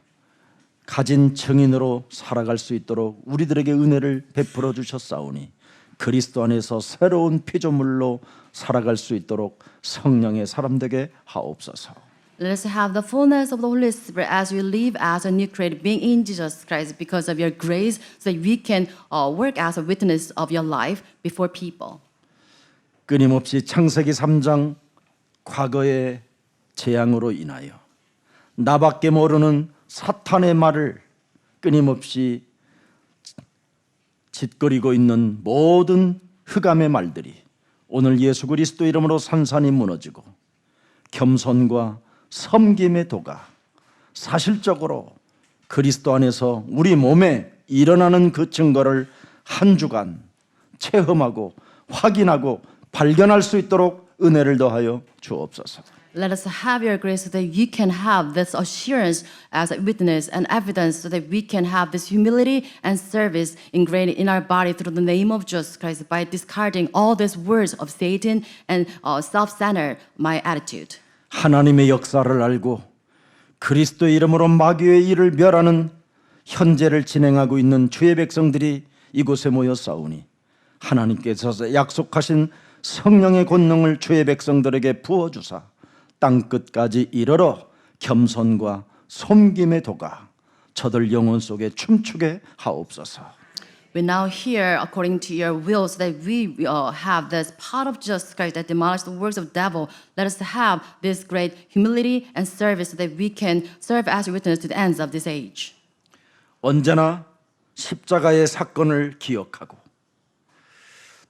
가진 증인으로 살아갈 수 있도록 우리들에게 은혜를 베풀어 주셨사오니 그리스도 안에서 새로운 피조물로 살아갈 수 있도록 성령의 사람 되게 하옵소서. Let us have the fullness of the Holy Spirit as we live as a new created being in Jesus Christ because of your grace, so that we can work as a witness of your life before people. 끊임없이 창세기 3장 과거의 재앙으로 인하여 나밖에 모르는 사탄의 말을 끊임없이 짓거리고 있는 모든 흑암의 말들이 오늘 예수 그리스도 이름으로 산산이 무너지고 겸손과 섬김의 도가 사실적으로 그리스도 안에서 우리 몸에 일어나는 그 증거를 한 주간 체험하고 확인하고 발견할 수 있도록 은혜를 더하여 주옵소서. Let us have your grace so that you can have this assurance as a witness and evidence so that we can have this humility and service ingrained in our body through the name of Jesus Christ by discarding all these words of Satan and self-centered my attitude. 하나님의 역사를 알고 그리스도의 이름으로 마귀의 일을 멸하는 현재를 진행하고 있는 주의 백성들이 이곳에 모여 싸우니 하나님께서 약속하신 성령의 권능을 주의 백성들에게 부어주사 땅 끝까지 이르러 겸손과 섬김의 도가 저들 영혼 속에 춤추게 하옵소서. We now hear according to your will so that we have this part of Jesus Christ that demolished the works of the devil. Let us have this great humility and service so that we can serve as a witness to the ends of this age. 언제나 십자가의 사건을 기억하고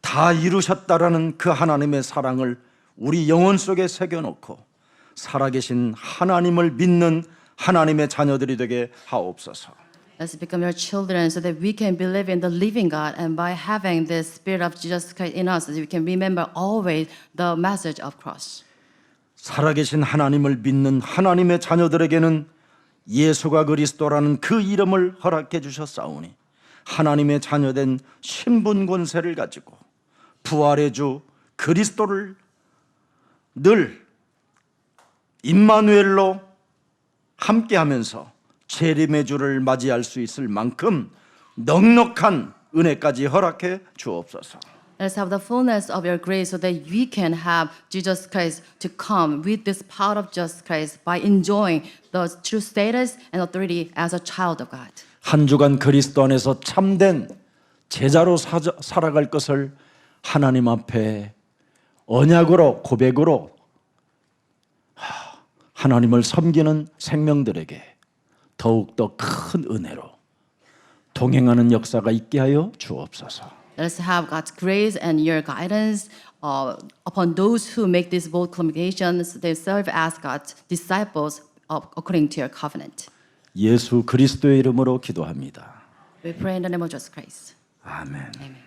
다 이루셨다라는 그 하나님의 사랑을 우리 영혼 속에 새겨놓고 살아계신 하나님을 믿는 하나님의 자녀들이 되게 하옵소서. Let's become your children so that we can believe in the living God, and by having the Spirit of Jesus Christ in us, so that we can remember always the message of cross. 살아계신 하나님을 믿는 하나님의 자녀들에게는 예수가 그리스도라는 그 이름을 허락해 주셨사오니 하나님의 자녀된 신분 권세를 가지고 부활의 주 그리스도를 늘 임마누엘로 함께하면서 재림의 주를 맞이할 수 있을 만큼 넉넉한 은혜까지 허락해 주옵소서. Let's have the fullness of your grace so that we can have Jesus Christ to come with this power of Jesus Christ by enjoying the true status and authority as a child of God. 한 주간 그리스도 안에서 참된 제자로 살아갈 것을 하나님 앞에 언약으로 고백으로 하나님을 섬기는 생명들에게 더욱더 큰 은혜로 동행하는 역사가 있게 하여 주옵소서. Let's have God's grace and your guidance upon those who make these bold communications. They serve as God's disciples according to your covenant. 예수 그리스도의 이름으로 기도합니다. We pray in the name of Jesus Christ. 아멘. Amen.